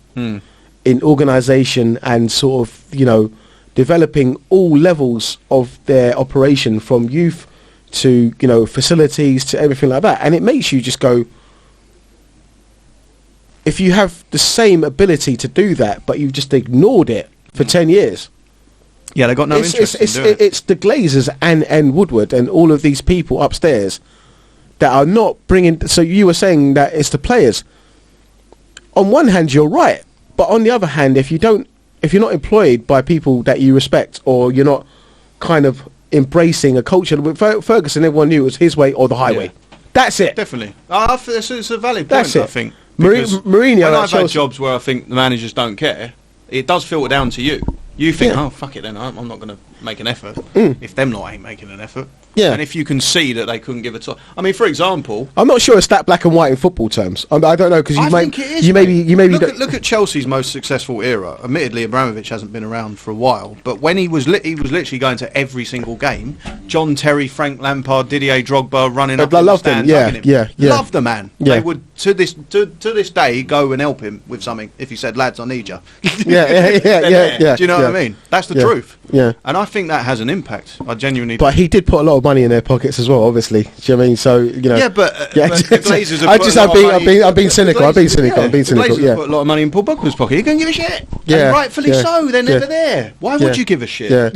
In organisation and sort of, developing all levels of their operation, from youth to, facilities to everything like that. And it makes you just go, if you have the same ability to do that, but you've just ignored it for 10 years. Yeah, they got no interest in doing it. It's the Glazers and Woodward and all of these people upstairs that are not bringing... So you were saying that it's the players. On one hand, you're right. But on the other hand, if you're not employed by people that you respect, or you're not kind of embracing a culture, with Ferguson, everyone knew it was his way or the highway. Yeah. That's it. Definitely. It's a valid point, I think. Mourinho, when I've had jobs where I think the managers don't care, it does filter down to you. You think, oh, fuck it then, I'm not going to make an effort if them lot ain't making an effort. Yeah. And if you can see that they couldn't give a top... I mean, for example... I'm not sure it's that black and white in football terms. I don't know, because you maybe look at Chelsea's most successful era. Admittedly, Abramovich hasn't been around for a while, but when he was literally going to every single game. John Terry, Frank Lampard, Didier Drogba running up in the stands, hugging him. Love the man. Yeah. They would to this day go and help him with something if he said, "Lads, I need you." yeah. Do you know what I mean? That's the truth. Yeah. And I think that has an impact. I genuinely. But he did put a lot of money in their pockets as well, obviously. Do you know what I mean? So Yeah, but the Glazers I've been cynical. I've been cynical. The Glazers put a lot of money in Paul Pogba's pocket. He couldn't give a shit. Yeah. And rightfully so. They're never there. Why would you give a shit? Yeah.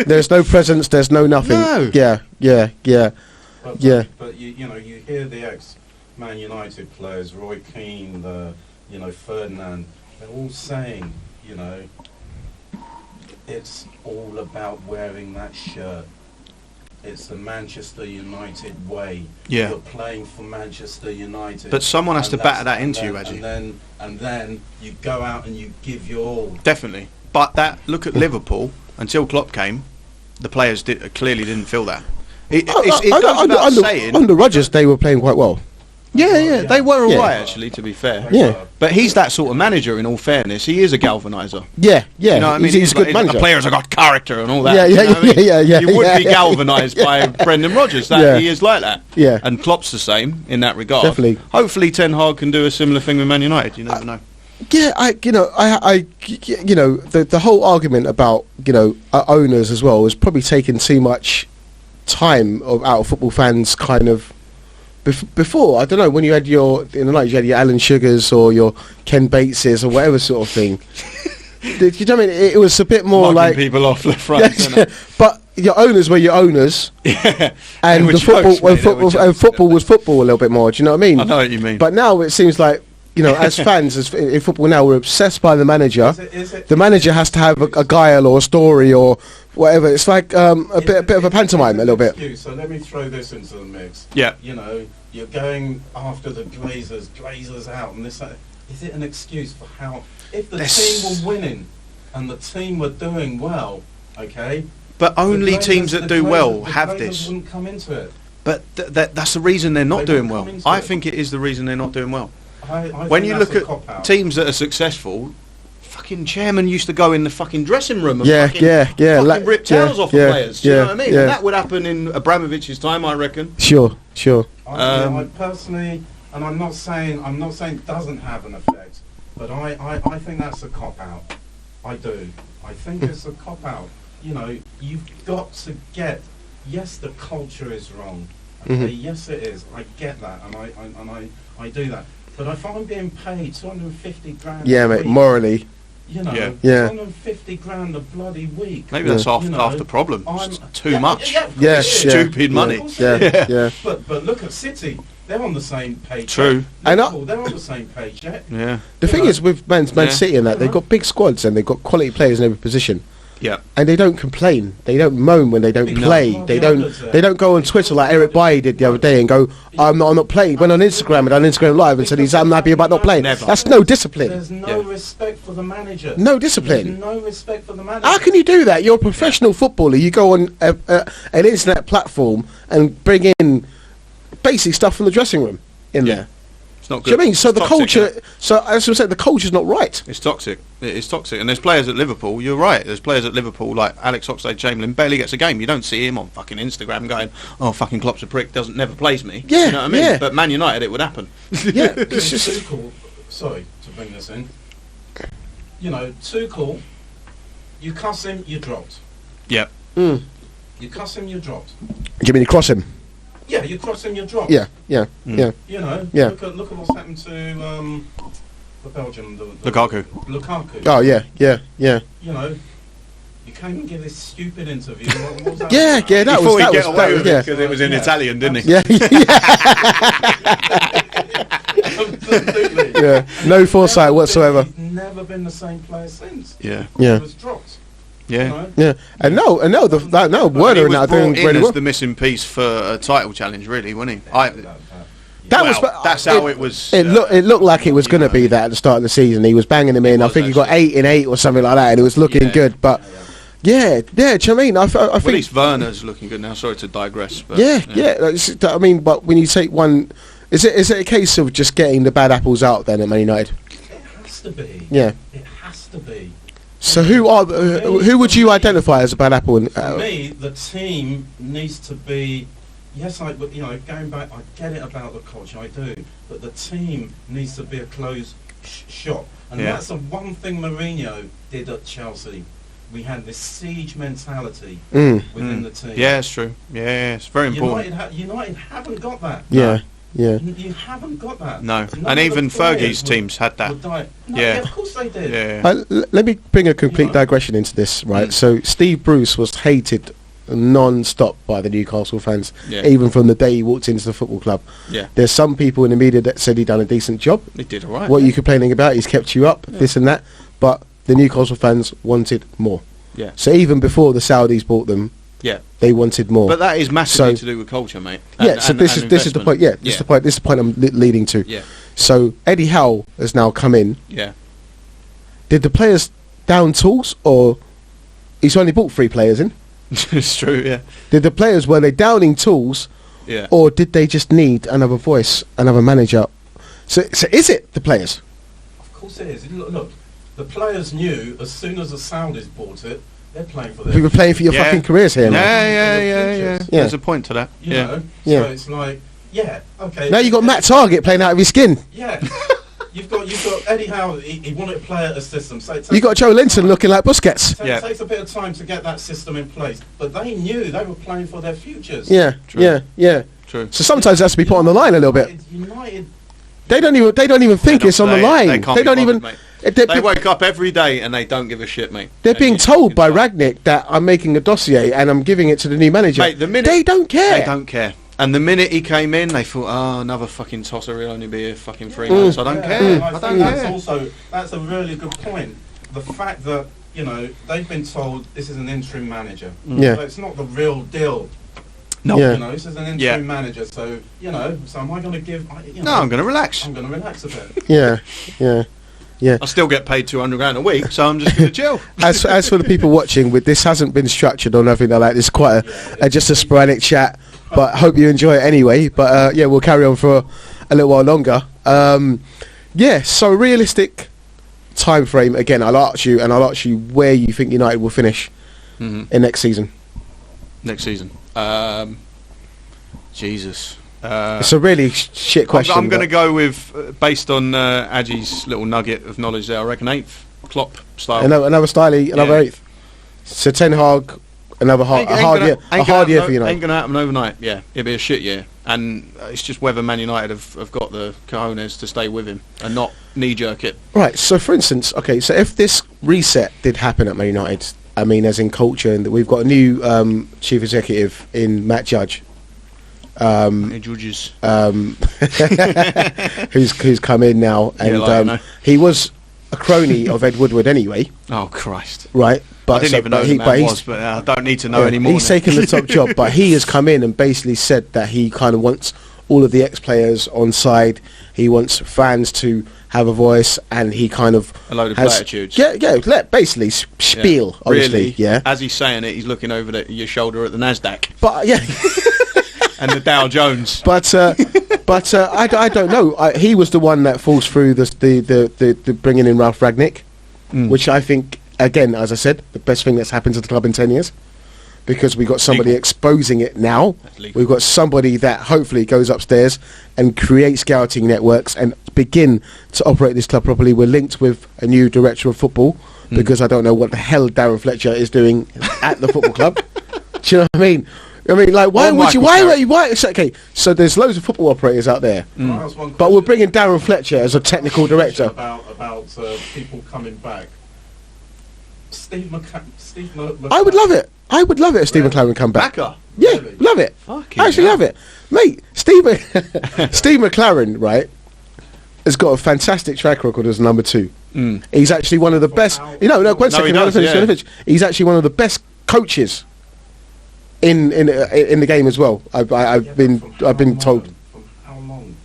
There's no presence. There's no nothing. No. Yeah. But you hear the ex-Man United players, Roy Keane, Ferdinand, they're all saying, it's all about wearing that shirt. It's the Manchester United way. Yeah. You're playing for Manchester United. But someone has to batter that into you, Adjei. And then you go out and you give your all. Definitely. But look at Liverpool. Until Klopp came, the players clearly didn't feel that. It goes without saying. Under Rodgers, they were playing quite well. Yeah, they were alright actually, to be fair. Yeah. But he's that sort of manager, in all fairness. He is a galvaniser. Yeah. You know what I mean? He's a good manager. The players have got character and all that. Yeah. You would be galvanised by Brendan Rodgers. He is like that. Yeah. And Klopp's the same in that regard. Definitely. Hopefully Ten Hag can do a similar thing with Man United. You never know. Yeah, the whole argument about owners as well has probably taken too much time out of football fans. Kind of before, I don't know, when you had in the 90s, you had your Alan Sugars or your Ken Bateses or whatever sort of thing. You know what I mean? It was a bit more like people off left, right, but your owners were your owners. Yeah. And football was football a little bit more. Do you know what I mean? I know what you mean. But now it seems like, as fans, in football now, we're obsessed by the manager. The manager has to have a guile or a story or whatever. It's like a bit of a pantomime, a little bit. So let me throw this into the mix. Yeah. You're going after the Glazers out, and this. Is it an excuse for how? If the team were winning and the team were doing well, okay. But only teams that do well have this. Wouldn't come into it. But that's the reason they're not doing well. I think it is the reason they're not doing well. When you look at teams that are successful, fucking chairman used to go in the fucking dressing room and fucking rip towels off the players. Do you know what I mean? Yeah. And that would happen in Abramovich's time, I reckon. Sure. I personally, and I'm not saying it doesn't have an effect, but I think that's a cop out. I do. I think it's a cop out. You've got to get. Yes, the culture is wrong. Okay, yes, it is. I get that, and I do that. But if I'm being paid 250 grand, yeah, mate, morally, You know, Yeah. it's on them 50 grand a bloody week. Maybe that's half the problem. It's too much. Stupid money. Yeah. But look at City. They're on the same page. True. Liverpool, they're on the same page. Yeah. The thing is with Man City and that, they've got big squads and they've got quality players in every position. Yeah. And they don't complain. They don't moan when they don't play. They don't go on Twitter like Eric Bailly did the other day and go, I'm not playing. Went on Instagram and on Instagram Live and said he's unhappy about not playing. Never. That's no discipline. There's no respect for the manager. No discipline. There's no respect for the manager. How can you do that? You're a professional footballer. You go on an internet platform and bring in basic stuff from the dressing room in there. It's not good. Do you know what I mean? So it's the toxic, culture, so as I said, the culture's not right. It's toxic. It is toxic. And there's players at Liverpool, you're right, there's players at Liverpool like Alex Oxlade-Chamberlain barely gets a game. You don't see him on fucking Instagram going, oh, fucking Klopp's a prick, never plays me. Yeah, you know what I mean? yeah. But Man United, it would happen. Yeah, it's just... Tuchel, sorry to bring this in. You know, Tuchel, you cuss him, you're dropped. Yeah. Mm. You cuss him, you're dropped. Do you mean you cross him? Yeah, you cross him, you're dropped. Yeah. You know, Yeah. look at what's happened to the Belgian, Lukaku. Lukaku. Oh, yeah. You know, you came and give this stupid interview. What was that Yeah, about? yeah, that He was... thought That he'd was get away with it yeah. because it was in Italian, didn't he? Yeah, Absolutely. yeah. No foresight whatsoever. He's never been the same player since. Yeah. Yeah. He was dropped. Yeah. You know? Yeah, and no, He Werner was and that are brought doing in really as well. the missing piece for a title challenge, really, wasn't he? That's how it was. It looked like it was going to be that at the start of the season. He was banging them in. I think he got 8 in 8 or something like that, and it was looking good. But yeah. Do you know what I mean? I Well, at think least Werner's looking good now. Sorry to digress. But, I mean, but when you take one, is it a case of just getting the bad apples out then at Man United? It has to be. Yeah. It has to be. So who would you identify as a bad apple? For me, the team needs to be. Yes, going back, I get it about the culture, I do, but the team needs to be a closed shop, and that's the one thing Mourinho did at Chelsea. We had this siege mentality within the team. Yeah, it's true. Yeah, it's very important. United haven't got that. Yeah. Yeah. You haven't got that. No, None and of even the players Fergie's teams had that. Yeah, of course they did. Yeah. Let me bring a complete digression into this, right? So Steve Bruce was hated non-stop by the Newcastle fans, even from the day he walked into the football club. Yeah. There's some people in the media that said he done a decent job. He did all right. What are you complaining about? He's kept you up, this and that. But the Newcastle fans wanted more. Yeah. So even before the Saudis bought them, they wanted more. But that is massively to do with culture, mate. So this is the point. This is the point I'm leading to. Yeah. So Eddie Howe has now come in. Yeah. Did the players down tools, or he's only bought 3 players in? It's true. Yeah. Did the players, were they downing tools, or did they just need another voice, another manager? So is it the players? Of course it is. Look, the players knew as soon as the Saudis bought it, they're playing for their. We were playing for your fucking careers here. Yeah. There's a point to that. You know? So it's like, okay. Now you got Matt Target playing out of his skin. Yeah. You've got Eddie Howe. He wanted to play a system. So you got Joe Linton looking like Busquets. It takes a bit of time to get that system in place, but they knew they were playing for their futures. Yeah. True. True. So sometimes it has to be put on the line a little bit. United. They don't even think it's on the line. They don't even. They wake up every day and they don't give a shit, mate. They're being told by Ragnick that I'm making a dossier and I'm giving it to the new manager. Mate, they don't care. They don't care. And the minute he came in, they thought, oh, another fucking tosser, he'll only be here fucking 3 months. I don't care. I think that's a really good point. The fact that, they've been told this is an interim manager. Yeah. So it's not the real deal. No. This is an interim manager. So, so am I going to give... No, I'm going to relax. I'm going to relax a bit. Yeah. I still get paid £200 a week, so I'm just going to chill. As for the people watching, this hasn't been structured or nothing like that. It's quite just a sporadic chat, but I hope you enjoy it anyway. But we'll carry on for a little while longer. So realistic time frame. Again, I'll ask you where you think United will finish in next season. Next season. Jesus. It's a really shit question. I'm going to go with, based on Adjei's little nugget of knowledge there, I reckon 8th. Klopp style. Another styly, another 8th. So Ten Hag, another hard year for United. Ain't going to happen overnight. Yeah, it'll be a shit year, and it's just whether Man United have got the cojones to stay with him and not knee-jerk it. Right. So, for instance, okay, so if this reset did happen at Man United, I mean, as in culture, and we've got a new chief executive in Matt Judge. Judges. Who's come in now, and he was a crony of Ed Woodward anyway. Oh Christ! Right, but I didn't even know who the man was, but I don't need to know anymore. He's taken the top job, but he has come in and basically said that he kind of wants all of the ex-players on side. He wants fans to have a voice, and he kind of a load of platitudes. Basically spiel. Obviously, really, yeah. As he's saying it, he's looking over your shoulder at the Nasdaq. But yeah. And the Dow Jones. But I don't know. He was the one that falls through the bringing in Ralf Ragnick, which I think, again, as I said, the best thing that's happened to the club in 10 years. Because we got somebody exposing it now. We've got somebody that hopefully goes upstairs and creates scouting networks and begin to operate this club properly. We're linked with a new director of football because I don't know what the hell Darren Fletcher is doing at the football club. Do you know what I mean? I mean, like, why would you? Why? It's okay. So there's loads of football operators out there, but we're bringing Darren Fletcher as a technical director. About people coming back. Steve McClaren. I would love it. I would love it if Steve McClaren come back. Backer? Yeah, really? Love it. Fucking actually love it, mate. Steve McClaren, right, has got a fantastic track record as number 2. He's actually one of the best. One second. He's actually one of the best coaches in the game as well. I've been told. From how long,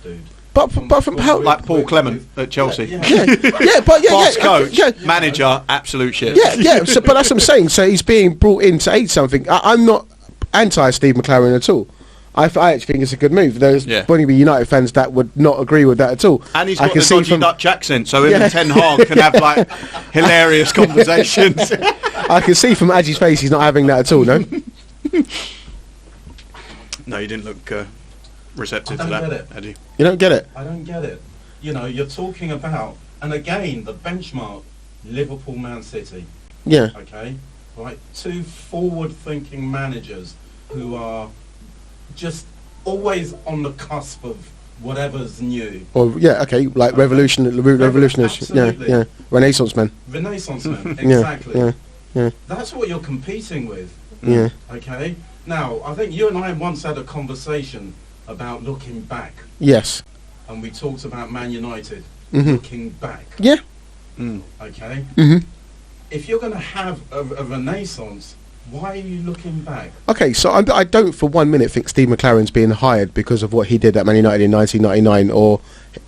dude? But from how, like Paul Clement at Chelsea. Fast coach, manager, absolute shit. Yeah. So, but that's what I'm saying. So he's being brought in to aid something. I'm not anti Steve McClaren at all. I actually think it's a good move. There's going to be United fans that would not agree with that at all. And he's got the dodgy Dutch accent, so him and Ten Hag can have like hilarious conversations. I can see from Adjei's face he's not having that at all. No. No, you didn't look receptive to that, Adjei. You don't get it? I don't get it. You're talking about, and again, the benchmark, Liverpool, Man City. Yeah. Okay? Right? 2 forward-thinking managers who are just always on the cusp of whatever's new. Or, like revolutionists. Yeah. Renaissance men. Exactly. Yeah. That's what you're competing with. Yeah. Okay? Now, I think you and I once had a conversation about looking back. Yes. And we talked about Man United looking back. Yeah. Okay? Mm-hmm. If you're going to have a renaissance, why are you looking back? Okay, so I don't for 1 minute think Steve McClaren's being hired because of what he did at Man United in 1999 or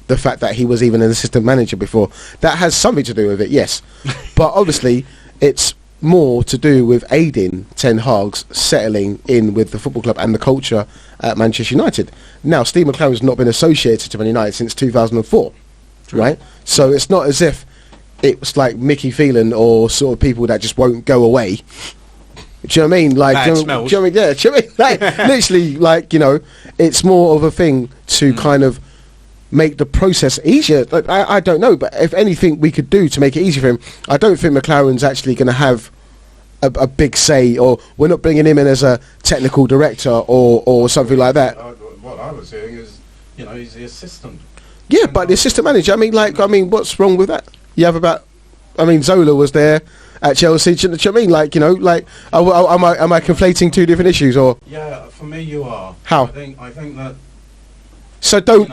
the fact that he was even an assistant manager before. That has something to do with it, yes. But obviously, it's more to do with aiding Ten Hag's settling in with the football club and the culture at Manchester United. Now, Steve McClaren's not been associated to Man United since 2004, right? So it's not as if it was like Mickey Phelan or sort of people that just won't go away. Do you know what I mean? Like, do you know what I mean? Yeah, do you know what I mean? Like, literally, like, it's more of a thing to kind of make the process easier. Like, I don't know, but if anything we could do to make it easier for him, I don't think McClaren's actually going to have a big say, or we're not bringing him in as a technical director or something like that. What I was hearing is, he's the assistant. Yeah, but the assistant manager, what's wrong with that? You have Zola was there at Chelsea. Do you know what I mean? Like, am I conflating 2 different issues, or? Yeah, for me you are. How? I think that. So don't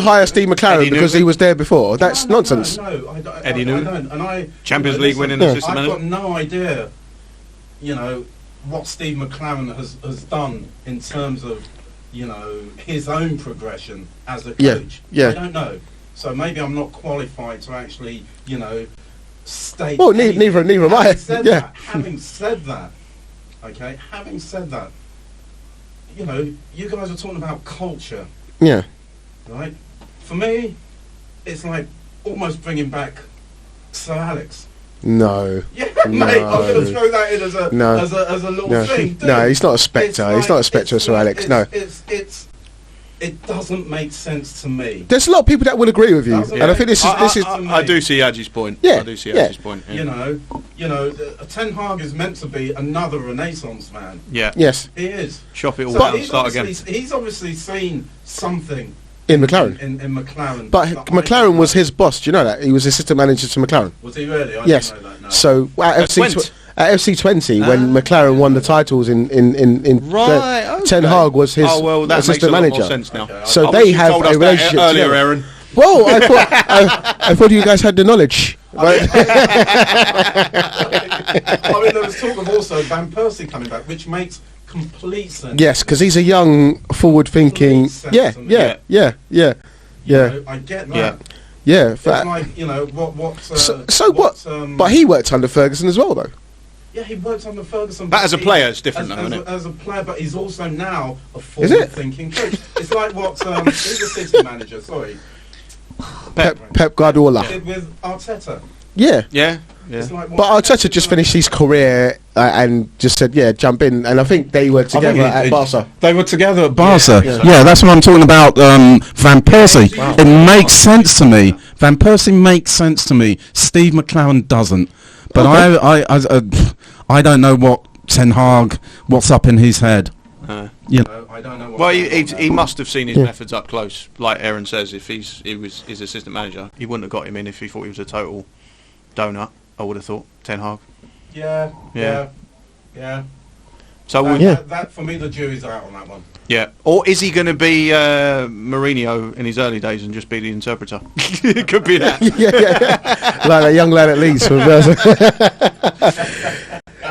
hire Steve McClaren because he was there before. That's nonsense. No, I don't. Eddie Newton. And I Champions League winning assistant manager. I've got no idea, what Steve McClaren has done in terms of, his own progression as a coach. Yeah. I don't know. So maybe I'm not qualified to actually, state. Well, neither am I. Having said that, you guys are talking about culture. Yeah. Right? For me, it's like almost bringing back Sir Alex. No. Yeah, mate, I'm going to throw that in as a little thing. Dude. No, he's not a spectre. He's not a spectre of Sir Alex. No. It's It doesn't make sense to me. There's a lot of people that will agree with you, Doesn't and I it? think this is. I do see Adjei's point. Yeah, I do see yeah. Adjei's point. Yeah. You know, Ten Hag is meant to be another Renaissance man. Yeah. Yes, He is. Shop it all So down, he's start again. He's obviously seen something in McLaren. in McLaren. But McLaren was his boss. Do you know that? He was assistant manager to McLaren. Was he really? I Yes. didn't know that. No. So at Gwent. at FC20, when McLaren won the titles in Right, okay. Ten Hag was his Oh well, that makes a assistant lot manager. more sense now. Okay, So I they wish you have told a us that relationship earlier, together. Aaron. Well, I thought you guys had the knowledge. Right? I mean, there was talk of also Van Persie coming back, which makes complete sense. Yes, because he's a young, forward-thinking. Complete sense Yeah, to me. yeah. You Yeah. know, I get that. Yeah. Yeah. It's like, you know, what So what? But he worked under Ferguson as well, though. Yeah, he worked under Ferguson. But as a player, it's different, though, isn't it? As a player, but he's also now a Is it? forward-thinking coach. It's like what who's the City manager? Sorry, Pep Guardiola. did with Arteta. Yeah. Yeah. It's like what But Arteta just finished his career and just said, "Yeah, jump in." And I think they were together at Barca. They were together at Barca. Yeah. Yeah, that's what I'm talking about. Van Persie. Wow. It makes sense to me. Van Persie makes sense to me. Steve McLaren doesn't. But I don't know what Ten Hag, what's up in his head. You know. I don't know. What Well, he must have seen his methods up close, like Aaron says. If he was his assistant manager, he wouldn't have got him in if he thought he was a total donut. I would have thought Ten Hag. Yeah. So That for me, the jury's out on that one. yeah, or is he going to be Mourinho in his early days and just be the interpreter? It could be that. yeah. Like a young lad at Leeds. From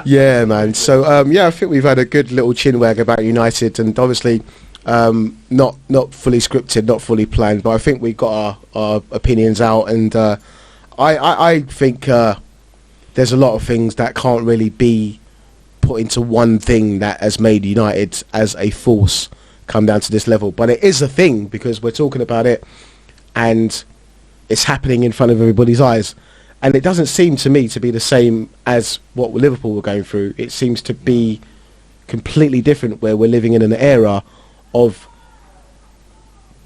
yeah, man. So I think we've had a good little chinwag about United, and obviously not fully scripted, not fully planned, but I think we got our opinions out, and I think there's a lot of things that can't really be put into one thing that has made United as a force come down to this level. But it is a thing because we're talking about it and it's happening in front of everybody's eyes. And it doesn't seem to me to be the same as what Liverpool were going through. It seems to be completely different, where we're living in an era of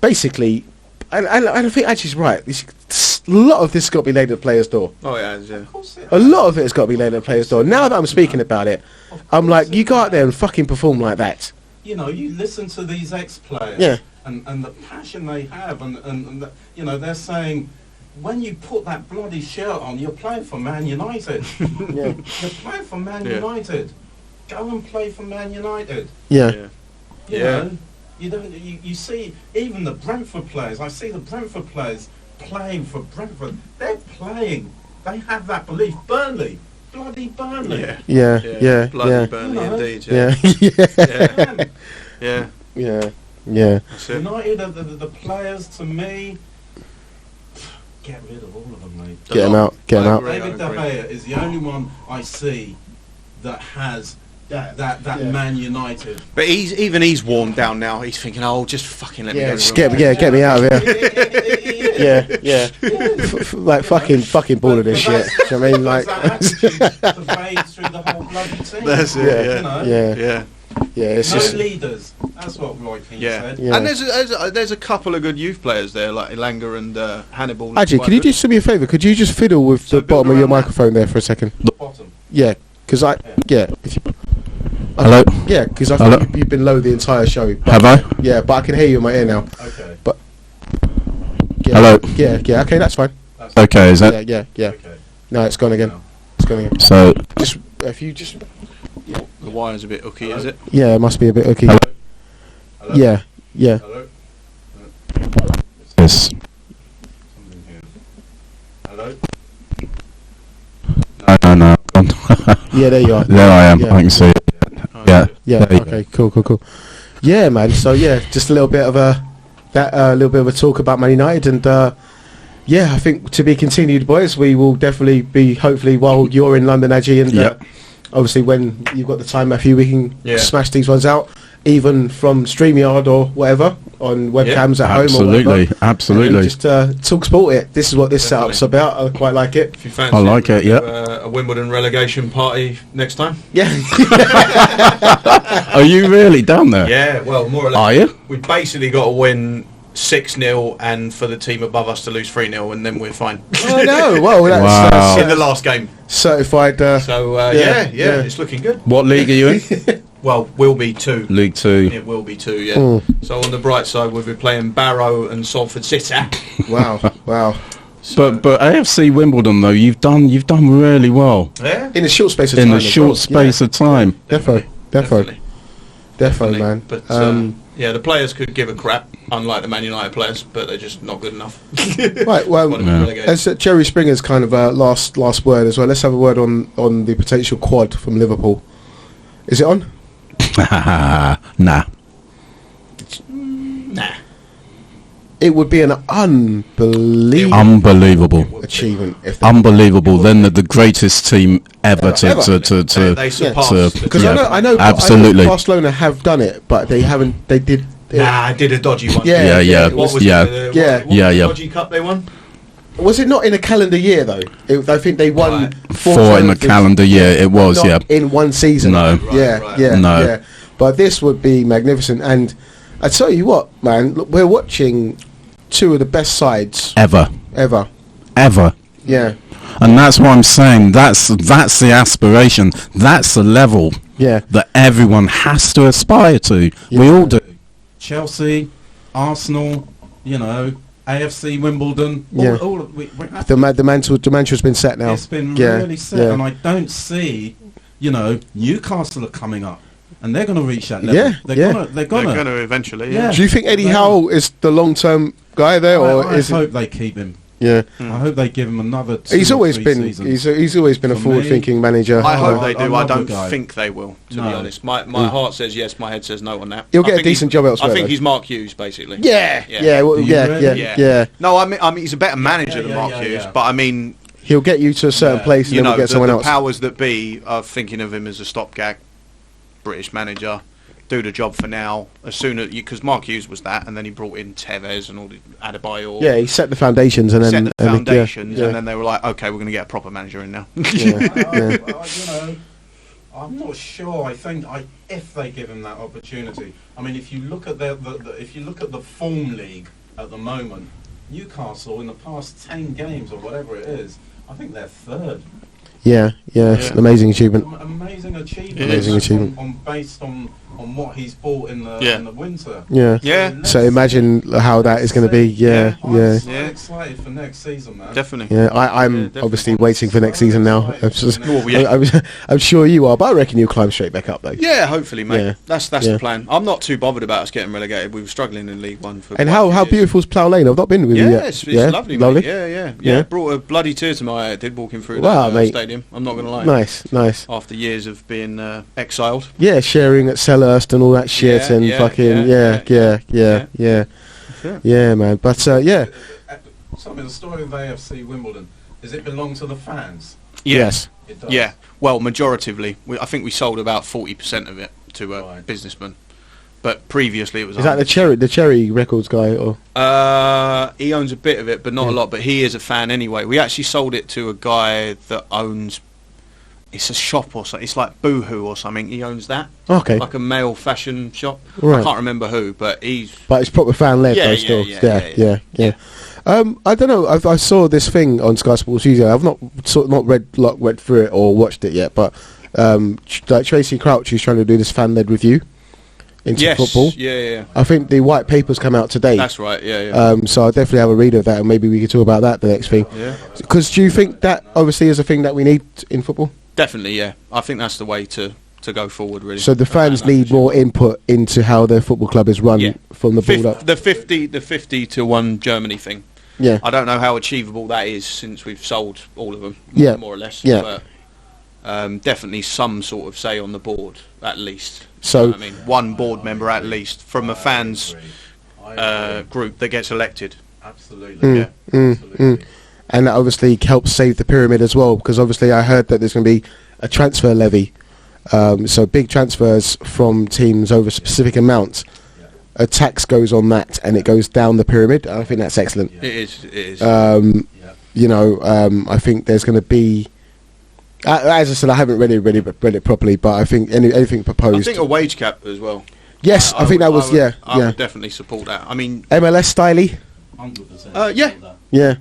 basically, and I think Adjei's right, a lot of this has got to be laid at the player's door. Oh yeah. Of course it A lot of it has got to be laid at the player's door. Now that I'm speaking about it, I'm like, you go out there and fucking perform like that. You know, you listen to these ex-players, Yeah. and the passion they have, and you know, they're saying, when you put that bloody shirt on, you're playing for Man United. Yeah. You're playing for Man Yeah. United. Go and play for Man United. Yeah. You know, you don't. You see, even the Brentford players. I see the Brentford players playing for Brentford. They're playing. They have that belief. Burnley, bloody Burnley. Yeah. Bloody Burnley, You know. indeed. Yeah. Yeah. Yeah. Yeah. That's it. United, the players, to me, get rid of all of them, mate. Get him out. Get him out. David De Gea is the only one I see that has that Man United. But he's worn down now. He's thinking, oh, just fucking let me go. Just get me out of here. Yeah. Like fucking bored of this shit. Do you know what I mean? Like, That attitude pervades through the whole bloody team. That's it, Yeah. You know? Yeah. yeah. It's No just leaders. That's what Roy King said. Yeah. And there's a couple of good youth players there, like Elanga and Hannibal. Adjei, can you just do me a favour? Could you just fiddle with So the bottom build of your around that. microphone there for a second? Bottom. Yeah, because Hello? Yeah, because I Hello? think you've been low the entire show. But, Have I? Yeah, but I can hear you in my ear now. Okay. Yeah, Hello? Yeah. Okay, that's fine. That's Okay, is that? Yeah. Okay. No, it's gone again. No. It's gone again. So, Just if you just. The wire's a bit hooky, is it? Yeah, it must be a bit hooky. Hello? Hello? Yeah. Hello? yes. Something here. Hello? No. Yeah, there you are. There I am. Yeah. I can see it. Oh, Yeah. Yeah. There you Okay. Cool. Yeah, man. So yeah, just a little bit of a talk about Man United, and I think to be continued, boys. We will definitely be, hopefully, while you're in London, Adjei, and Yep. obviously when you've got the time, Matthew, we can Yeah. smash these ones out, even from StreamYard or whatever. on webcams at absolutely, home or whatever. Absolutely. Just talk sport it. This is what this setup's about. I quite like it. If you fancy I like it, yeah. A Wimbledon relegation party next time. Yeah. Are you really down there? Yeah, well, more or less. Are you? We've basically got to win 6-0 and for the team above us to lose 3-0 and then we're fine. Oh no! Well, that's, Wow. that's In the last game. certified. So, yeah. it's looking good. What league are you in? Well, we'll be 2. League 2. It will be 2, yeah. So on the bright side, we'll be playing Barrow and Salford City. Wow. So, But AFC Wimbledon though, you've done really well yeah, In a short space of time. in a as short well. space of time. Defo, man. But Yeah. the players could give a crap, unlike the Man United players, but they're just not good enough. Right. Well, Want to be relegated. as Jerry Springer's kind of last word as well. Let's have a word on the potential quad from Liverpool. Is it on? Nah. Nah. It would be an unbelievable Unbelievable. achievement if they Unbelievable. Then the greatest team ever Ever. to They surpassed. because Yeah, I know absolutely. Barcelona have done it, but they haven't. They did. Nah, did a dodgy one. Yeah, Yeah. What was Yeah. the, Yeah. what was Yeah, the yeah. dodgy cup they won? Was it not in a calendar year though? I think they won Right. 4 in the trophies, calendar year. It was, not yeah. in one season. No. Right. No. But this would be magnificent, and I tell you what, man, look, we're watching 2 of the best sides Ever. ever. Yeah, And that's what I'm saying. That's the aspiration. That's the level yeah. that everyone has to aspire to. We all do. Chelsea, Arsenal, AFC Wimbledon. Yeah. The mantle's been set now. It's been Yeah, really set, yeah. and I don't see, Newcastle are coming up, and they're going to reach that level. Yeah, they're yeah. gonna. They're going to eventually. Yeah. Do you think Eddie They Howe is the long-term guy there, or I is it? hope they keep him. Yeah, I hope they give him another. 2 he's or always 3 been. seasons. He's always been a For me, forward-thinking manager. I hope I they do. I love the don't guy. think they will, to be No. honest. My heart says yes, my head says no on that. He'll I get a think decent he's- job elsewhere, I think though. he's Mark Hughes, basically. Yeah, Yeah. yeah, well, Do you yeah, really? yeah. No, I mean he's a better manager than Mark Hughes, but I mean, He'll get you to a certain place, and you then know, we'll get someone the else. powers that be are thinking of him as a stopgap British manager. Do the job for now. As soon as because Mark Hughes was that, and then he brought in Tevez and all the Adebayor. Yeah, he set the foundations, and then set the and foundations, yeah. and then they were like, okay, we're going to get a proper manager in now. Yeah. I'm not sure. I think if they give him that opportunity, I mean, if you look at the form league at the moment, Newcastle in the past 10 games or whatever it is, I think they're 3rd. Yeah, it's an amazing achievement. Amazing achievement. Amazing achievement. Based on what he's bought in the Yeah. in the winter. Yeah. Yeah. So imagine how that is going to be. Yeah, I'm so Yeah. excited for next season, man. Definitely. yeah. I'm Yeah, definitely. obviously waiting for next season now. I'm, just, Oh, yeah. I'm sure you are, but I reckon you'll climb straight back up though. Yeah, hopefully, mate. Yeah. That's Yeah. the plan. I'm not too bothered about us getting relegated. We were struggling in League One for. And quite a how few years. beautiful is Plough Lane? I've not been with you Yeah, yet. it's lovely, mate. Yeah. Yeah. Brought a bloody tear to my eye. I did walking through Wow, that mate. stadium. I'm not going to lie. Nice. After years of being exiled. Yeah, sharing at Selhurst and all that shit, Yeah, and yeah, fucking yeah. yeah, man. But yeah, Tell me the story of AFC Wimbledon. Does it belong to the fans? yes. It does. Yeah. Well, majoritively, I think we sold about 40% of it to a Right. businessman. But previously it was. Is that the Cherry Records guy or? He owns a bit of it, but not a lot. But he is a fan anyway. We actually sold it to a guy that owns. It's a shop or something. It's like Boohoo or something. He owns that. Okay. Like a male fashion shop. Right. I can't remember who, but he's. But it's proper fan led Yeah, though. yeah, Still, yeah. I don't know. I saw this thing on Sky Sports Studio. I've not read through it or watched it yet. But like Tracy Crouch, who's trying to do this fan led review into Yes. football. Yeah. I think the white paper's come out today. That's right. Yeah. So I'll definitely have a read of that, and maybe we could talk about that the next thing. Yeah. Because do you think that obviously is a thing that we need in football? Definitely. Yeah. I think that's the way to go forward. Really. So the fans need more input into how their football club is run Yeah. from the board up. The 50 to 1 Germany thing. Yeah. I don't know how achievable that is since we've sold all of them. Yeah. More or less. Yeah. But definitely some sort of say on the board at least. So I mean, one board member at least from a fans group that gets elected. Absolutely. Yeah. Absolutely. and that obviously helps save the pyramid as well, because obviously I heard that there's going to be a transfer levy, so big transfers from teams over specific amounts a tax goes on that and it goes down the pyramid. I think that's excellent. It is. It is. You know, I think there's going to be. As I said, I haven't read it properly, but I think anything proposed. I think a wage cap as well. Yes, I think that was I would definitely support that. I mean, MLS styley. 100%.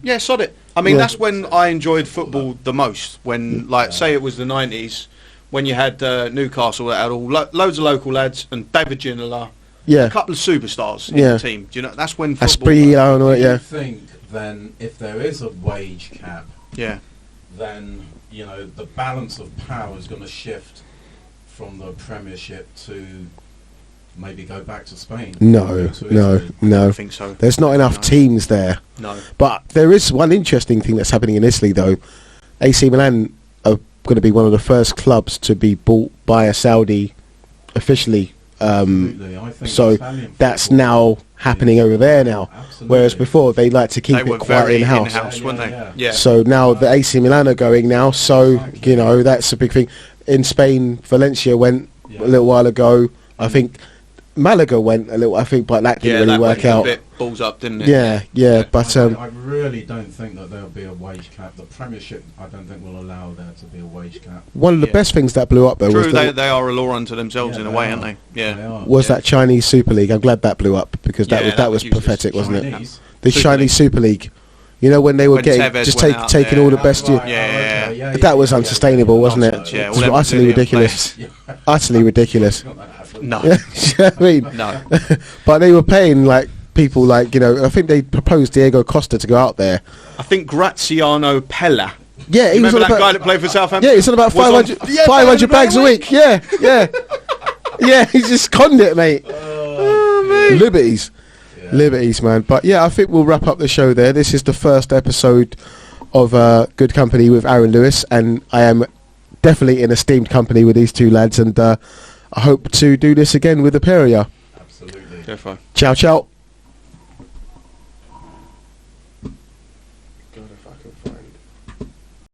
Yeah, sod it. I mean, that's when I enjoyed football the most. When, like, say it was the 90s, when you had Newcastle that had loads of local lads and David Ginola, a couple of superstars in the team. Do you know, that's when football... I think then if there is a wage cap, then, you know, the balance of power is going to shift from the Premiership to maybe go back to Spain. No. I don't think so. There's not enough teams there. No. But there is one interesting thing that's happening in Italy, though. AC Milan are going to be one of the first clubs to be bought by a Saudi officially. So that's now happening over there now. Whereas before they like to keep it quite in-house. Weren't they? Yeah. So now the AC Milan are going now. So, you know, that's a big thing. In Spain, Valencia went a little while ago. I think Malaga went a little, I think, but that didn't really work out. A bit balls up, didn't it? Yeah. But I really don't think that there'll be a wage cap. The Premiership, I don't think, will allow there to be a wage cap. One of the best things that blew up though was they are a law unto themselves in a way, aren't they? Yeah. Was that Chinese Super League? I'm glad that blew up because that was pathetic, wasn't it? The Chinese Super League. You know, when they were taking all the best. That was unsustainable, wasn't it? Yeah, it was utterly ridiculous. Utterly ridiculous. No. I mean, no. But they were paying like people like, you know, I think they proposed Diego Costa to go out there. I think Graziano Pella. Yeah, he was that guy that played for Southampton. Yeah, he's on about 500 bags a week. Yeah. Yeah, he just conned it, mate. Liberties. Liberties, man. But yeah, I think we'll wrap up the show there. This is the first episode of Good Company with Aaron Lewis, and I am definitely in esteemed company with these two lads, and I hope to do this again with the pair of you. Absolutely. Defo. Ciao, ciao. God, if I can find